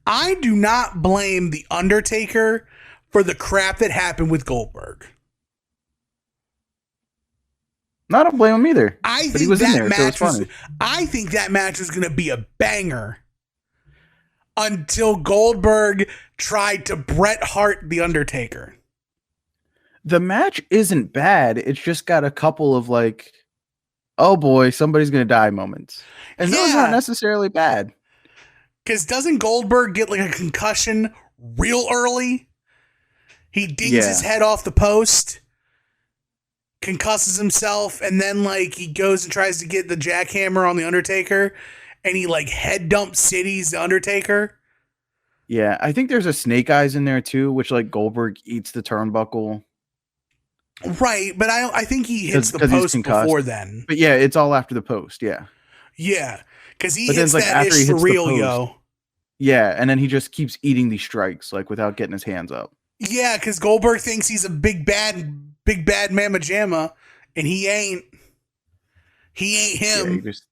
I do not blame The Undertaker for the crap that happened with Goldberg. No, I don't blame him either. I think that match was going to be a banger until Goldberg tried to Bret Hart The Undertaker. The match isn't bad. It's just got a couple of like, oh boy, somebody's going to die moments. And those aren't necessarily bad. Because doesn't Goldberg get like a concussion real early? He dings his head off the post, concusses himself, and then like he goes and tries to get the jackhammer on The Undertaker, and he like head dumps City's The Undertaker. Yeah, I think there's a Snake Eyes in there too, which like Goldberg eats the turnbuckle. Right, but I think he hits the post before then. But yeah, it's all after the post, yeah. Yeah, because he hits like that ish for real, yo. Yeah, and then he just keeps eating these strikes like without getting his hands up. Yeah, because Goldberg thinks he's a big bad mamma jamma, and he ain't. He ain't him. Yeah, just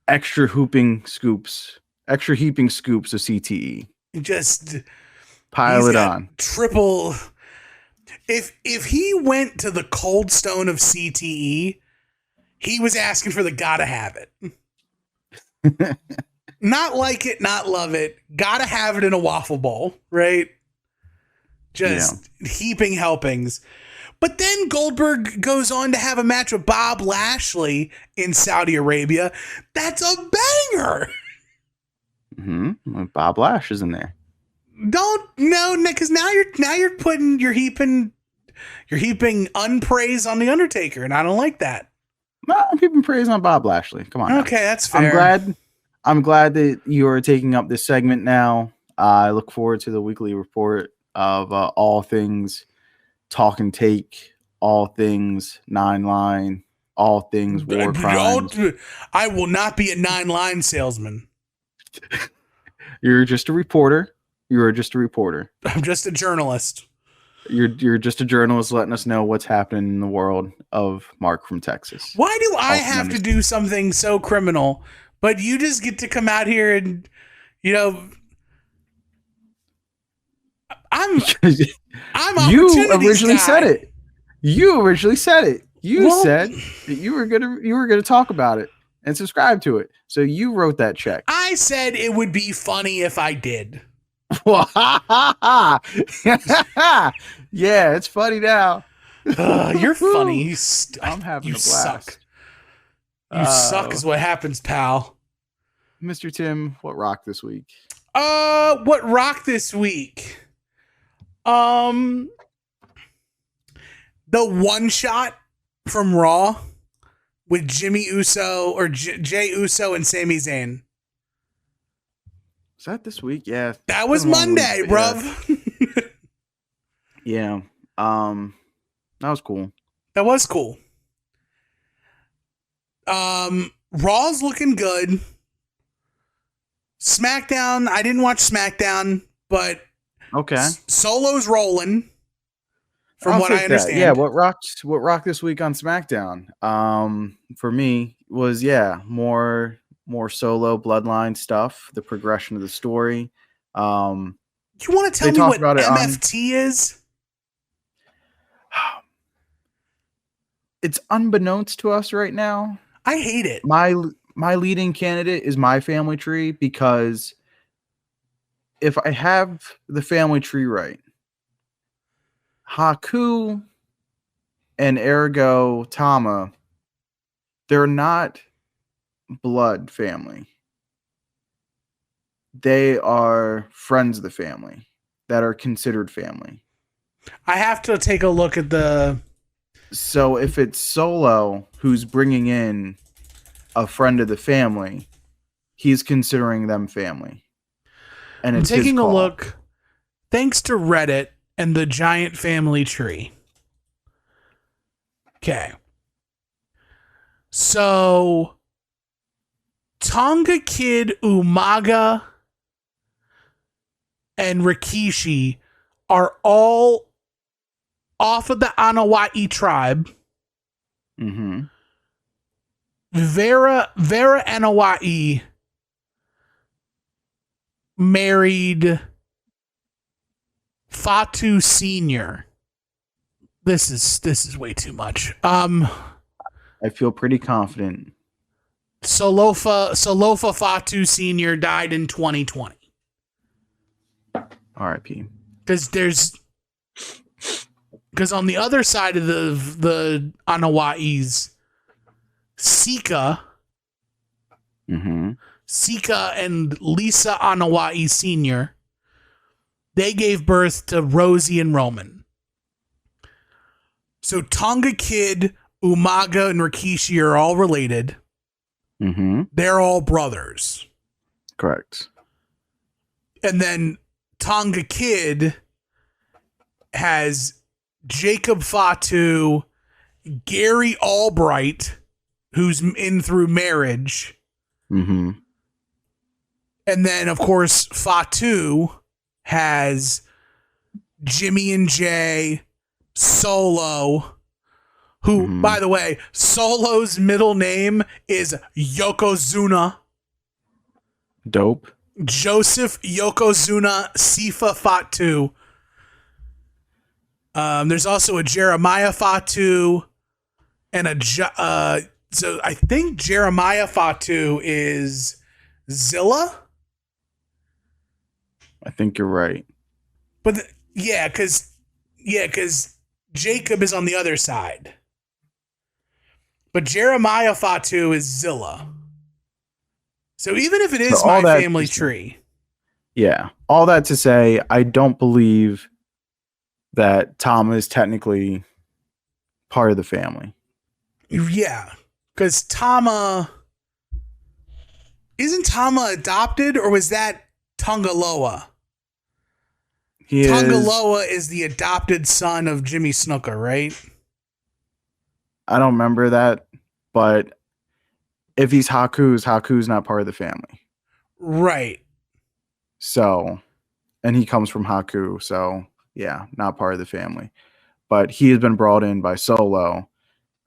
extra heaping scoops of CTE. Just pile it on. Triple. If he went to the cold stone of CTE, he was asking for the gotta have it. Not like it, not love it. Gotta have it in a waffle bowl, right? Just heaping helpings. But then Goldberg goes on to have a match with Bob Lashley in Saudi Arabia. That's a banger. Mm-hmm. Bob Lash is in there. Because now you're heaping unpraise on The Undertaker, and I don't like that. No, I'm heaping praise on Bob Lashley. Come on. Okay, that's fair. I'm glad that you are taking up this segment now. I look forward to the weekly report of all things Talk and Take, all things 9-line, all things War Crimes. I will not be a 9-line salesman. You're just a reporter. You're just a reporter. I'm just a journalist. You're just a journalist letting us know what's happening in the world of Mark from Texas. Why do I have to do something so criminal, but you just get to come out here and, I'm you originally said it. You originally said it. You said that you were gonna talk about it and subscribe to it. So you wrote that check. I said it would be funny if I did. Yeah, it's funny now. You're funny. I'm having a blast. Suck. You suck is what happens, pal. Mr. Tim, what rocked this week? What rocked this week? The one shot from Raw with Jimmy Uso or Jay Uso and Sami Zayn. Was that this week? Yeah. That was Monday, bruv. Yeah. That was cool. That was cool. Raw's looking good. SmackDown, I didn't watch SmackDown, but okay. Solo's rolling. From what I understand. Yeah, what rocked this week on SmackDown? For me was more Solo bloodline stuff, the progression of the story. You want to tell me what MFT is? It's unbeknownst to us right now. I hate it. My leading candidate is My Family Tree, because if I have the family tree right, Haku and ergo Tama, they're not blood family. They are friends of the family that are considered family. I have to take a look at the... So if it's Solo who's bringing in a friend of the family, he's considering them family. And it's taking a look, thanks to Reddit and the giant family tree. Okay. So Tonga Kid, Umaga, and Rikishi are all off of the Anawai tribe. Mm-hmm. Vera Anawai married Fatu Senior. This is way too much. I feel pretty confident. Solofa Fatu Senior died in 2020. R.I.P. Because on the other side of the Anawais, Sika, Sika and Lisa Anawai Sr., they gave birth to Rosie and Roman. So Tonga Kid, Umaga, and Rikishi are all related. Mm-hmm. They're all brothers. Correct. And then Tonga Kid has Jacob Fatu, Gary Albright, who's in through marriage. Mm-hmm. And then, of course, Fatu has Jimmy and Jay, Solo, who, by the way, Solo's middle name is Yokozuna. Dope. Joseph Yokozuna Sifa Fatu. There's also a Jeremiah Fatu and so I think Jeremiah Fatu is Zilla. I think you're right. But because Jacob is on the other side. But Jeremiah Fatu is Zilla. So even if it is my family tree. Yeah. All that to say, I don't believe that Tom is technically part of the family. Yeah. Because isn't Tama adopted, or was that Tongaloa? Tongaloa is the adopted son of Jimmy Snuka, right? I don't remember that, but if he's Haku's not part of the family. Right. So, and he comes from Haku. So, yeah, not part of the family. But he has been brought in by Solo.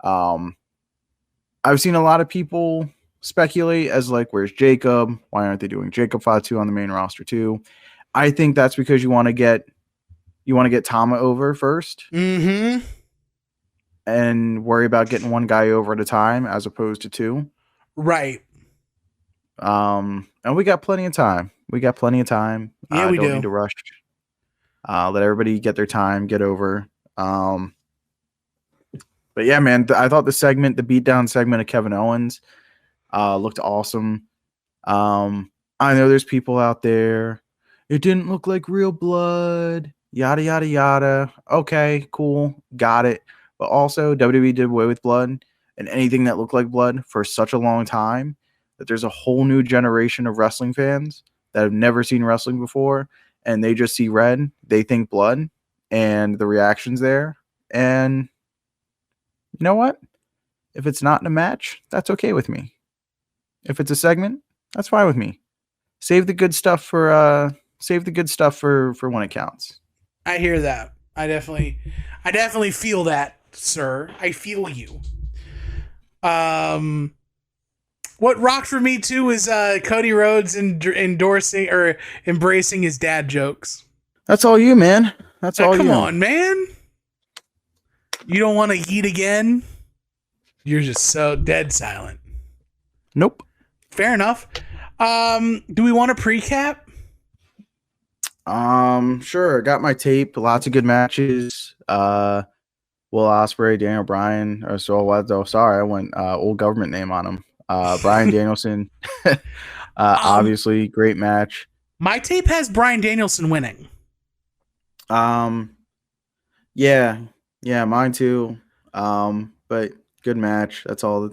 I've seen a lot of people speculate as like, where's Jacob? Why aren't they doing Jacob Fatu on the main roster too? I think that's because you want to get Tama over first. Mm-hmm. And worry about getting one guy over at a time as opposed to two. Right. And we got plenty of time. Yeah, we don't do. need to rush. Let everybody get their time, get over. But yeah, man, I thought the beatdown segment of Kevin Owens looked awesome. I know there's people out there. It didn't look like real blood. Yada, yada, yada. Okay, cool. Got it. But also, WWE did away with blood and anything that looked like blood for such a long time that there's a whole new generation of wrestling fans that have never seen wrestling before, and they just see red. They think blood, and the reaction's there. And you know what? If it's not in a match, that's okay with me. If it's a segment, that's fine with me. Save the good stuff for when it counts. I hear that. I definitely feel that, sir. I feel you. What rocked for me too is Cody Rhodes endorsing or embracing his dad jokes. That's all you, man. That's all you. Come on, man. You don't want to eat again? You're just so dead silent. Nope. Fair enough. Do we want a precap? Sure. Got my tape. Lots of good matches. Will Ospreay, Daniel Bryan. Sorry, I went old government name on him. Bryan Danielson. Obviously, great match. My tape has Bryan Danielson winning. Yeah, mine too. But good match. That's all.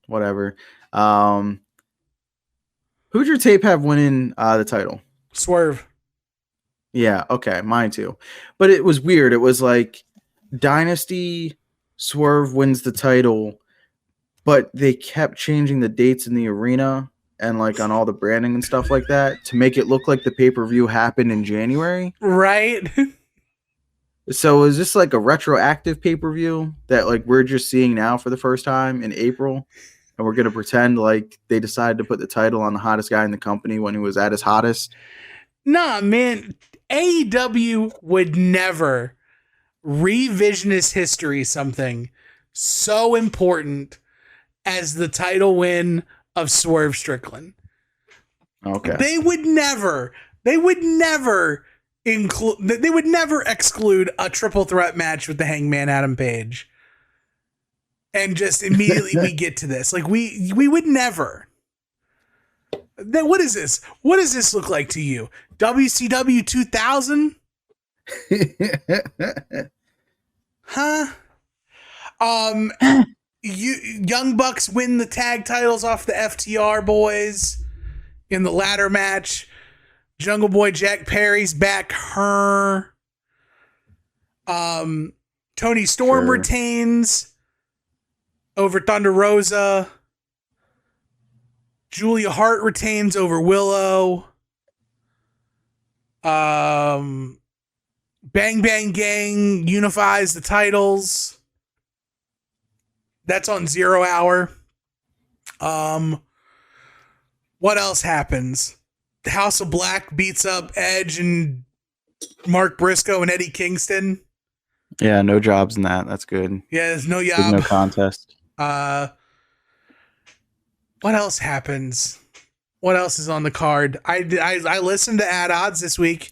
Whatever. Who'd your tape have winning the title? Swerve. Yeah, okay, mine too. But it was weird. It was like Dynasty, Swerve wins the title, but they kept changing the dates in the arena and like on all the branding and stuff like that to make it look like the pay-per-view happened in January. Right. So is this like a retroactive pay-per-view that like we're just seeing now for the first time in April? And we're going to pretend like they decided to put the title on the hottest guy in the company when he was at his hottest? Nah, man. AEW would never revisionist history something so important as the title win of Swerve Strickland. Okay. They would never exclude a triple threat match with the Hangman Adam Page. And just immediately we get to this. Like we would never. Then what is this? What does this look like to you? WCW 2000? Huh? Young Bucks win the tag titles off the FTR boys in the ladder match. Jungle Boy Jack Perry's back. Tony Storm retains over Thunder Rosa. Julia Hart retains over Willow. Bang Bang Gang unifies the titles. That's on 0 Hour. What else happens? The House of Black beats up Edge and Mark Briscoe and Eddie Kingston. Yeah, no jobs in that. That's good. Yeah, there's no job. No contest. What else happens? What else is on the card? I listened to Ad Odds this week,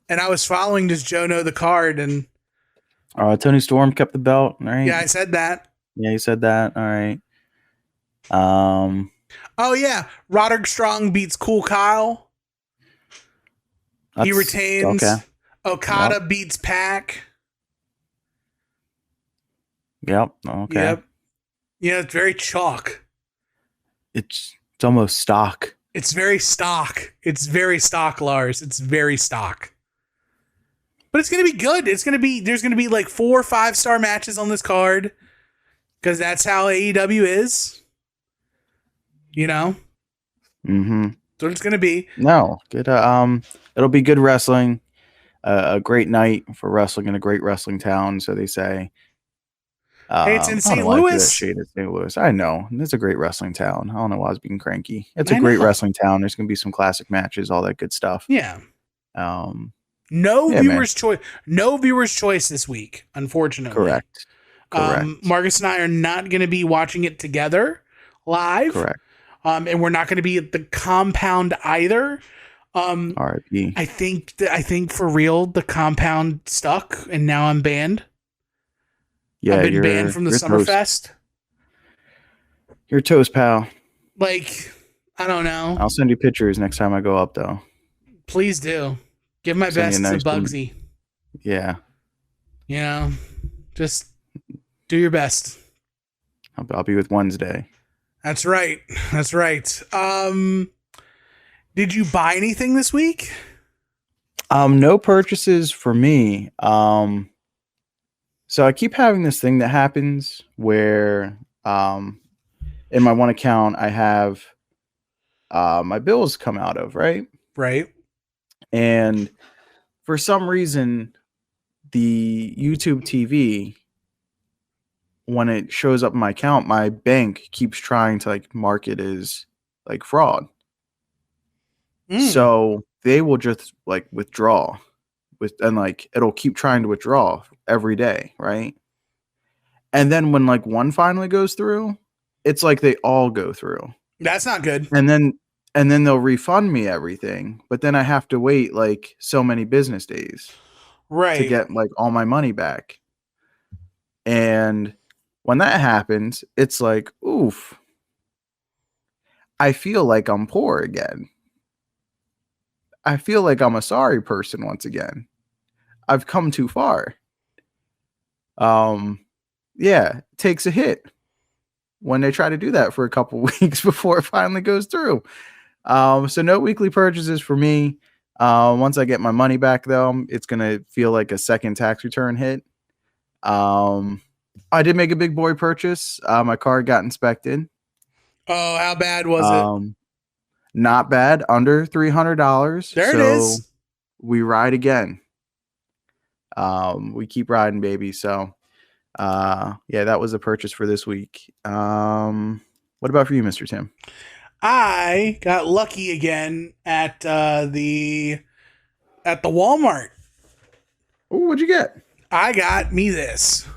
and I was following Does Joe Know the Card, and Tony Storm kept the belt. All right. Yeah, I said that. Yeah, you said that. All right. Oh yeah, Roderick Strong beats Cool Kyle. He retains. Okay. Okada beats Pac. Yep. Okay. Yep. Yeah, it's very chalk. It's almost stock. It's very stock. It's very stock, Lars. It's very stock. But it's gonna be good. There's gonna be like 4 or 5-star matches on this card. Because that's how AEW is. You know? Mm-hmm. That's what it's going to be. No, good. It'll be good wrestling. A great night for wrestling in a great wrestling town, so they say. Hey, it's in I don't know St. why I threw that Louis. shade at St. Louis. I know. It's a great wrestling town. I don't know why I was being cranky. It's a I great know. wrestling town. There's going to be some classic matches, all that good stuff. Yeah. No viewers' choice. No viewers' choice this week, unfortunately. Correct. Marcus and I are not going to be watching it together live. Correct. And we're not going to be at the compound either. R.I.P. I think for real, the compound stuck, and now I'm banned. Yeah, I've been banned from the Summerfest. You're toast, pal. Like, I don't know. I'll send you pictures next time I go up, though. Please do. Give my best to Bugsy. Yeah. You know, just do your best. I'll be with Wednesday. That's right. That's right. Did you buy anything this week? No purchases for me. So I keep having this thing that happens where in my one account I have my bills come out of, right? Right. And for some reason, the YouTube TV, when it shows up in my account, my bank keeps trying to like mark it as like fraud. So they will just like withdraw and like it'll keep trying to withdraw every day, right? And then when like one finally goes through, it's like they all go through. That's not good. And then they'll refund me everything, but then I have to wait like so many business days to get like all my money back. And when that happens, it's like, oof, I feel like I'm poor again. I feel like I'm a sorry person once again. I've come too far. Yeah, it takes a hit when they try to do that for a couple weeks before it finally goes through. So no weekly purchases for me. Once I get my money back, though, it's gonna feel like a second tax return hit. I did make a big boy purchase. My car got inspected. Oh, how bad was it? Not bad, under $300. There it is. We ride again. We keep riding, baby. So, yeah, that was a purchase for this week. What about for you, Mr. Tim? I got lucky again at the Walmart. Ooh, what'd you get? I got me this.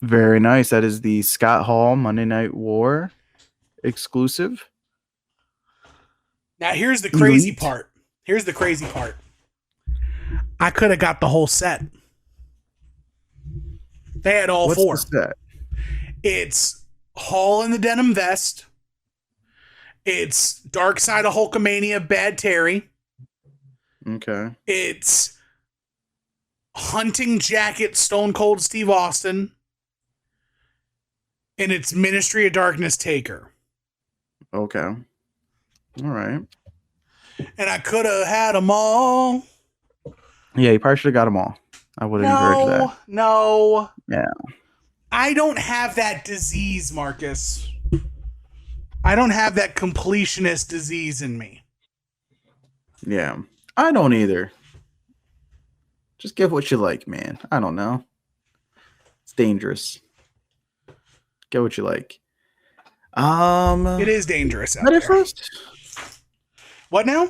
Very nice. That is the Scott Hall Monday Night War exclusive. Now, here's the crazy part. Here's the crazy part. I could have got the whole set. They had all four. What's the set? It's Hall in the denim vest. It's Dark Side of Hulkamania, Bad Terry. Okay. It's Hunting Jacket, Stone Cold Steve Austin. And it's Ministry of Darkness, Taker. Okay. All right. And I could have had them all. Yeah, you probably should have got them all. I would have encouraged that. No. Yeah. I don't have that disease, Marcus. I don't have that completionist disease in me. Yeah. I don't either. Just get what you like, man. I don't know. It's dangerous. Get what you like. It is dangerous. Is that it for us? What now?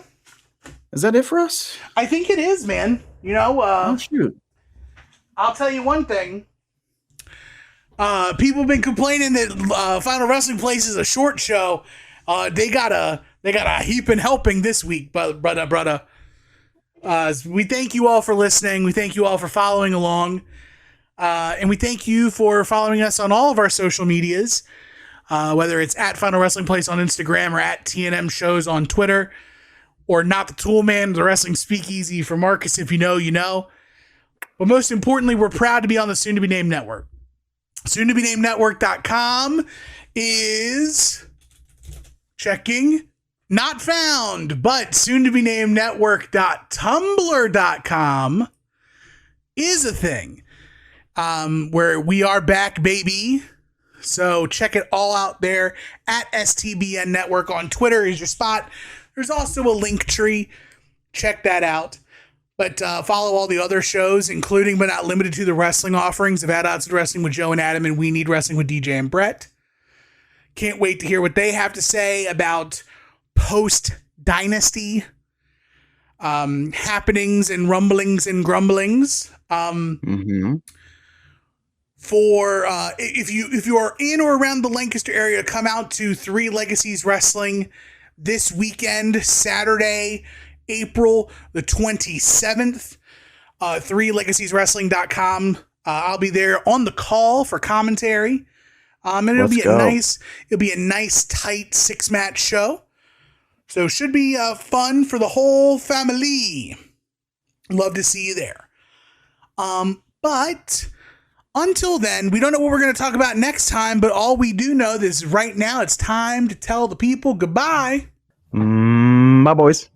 Is that it for us? I think it is, man. You know, oh shoot. I'll tell you one thing. People have been complaining that Final Wrestling Place is a short show. They got a heaping helping this week, brother. We thank you all for listening. We thank you all for following along. And we thank you for following us on all of our social medias, whether it's at Final Wrestling Place on Instagram or at TNM Shows on Twitter, or Not the Tool Man, the Wrestling Speakeasy for Marcus. If you know, you know. But most importantly, we're proud to be on the soon-to-be-named network. Soon-to-be-named-network.com is checking. Not found, but soon-to-be-named-network.tumblr.com is a thing. Where we are back, baby. So check it all out there at STBN Network. On Twitter is your spot. There's also a link tree. Check that out. But follow all the other shows, including but not limited to the wrestling offerings of At Odds with Wrestling with Joe and Adam and We Need Wrestling with DJ and Brett. Can't wait to hear what they have to say about post-Dynasty happenings and rumblings and grumblings. For if you are in or around the Lancaster area, come out to Three Legacies Wrestling this weekend, Saturday, April the 27th. 3legaceswrestling.com. I'll be there on the call for commentary. And it'll be a nice tight 6-match show. So should be fun for the whole family. Love to see you there. But until then, we don't know what we're going to talk about next time, but all we do know is right now it's time to tell the people goodbye. My boys.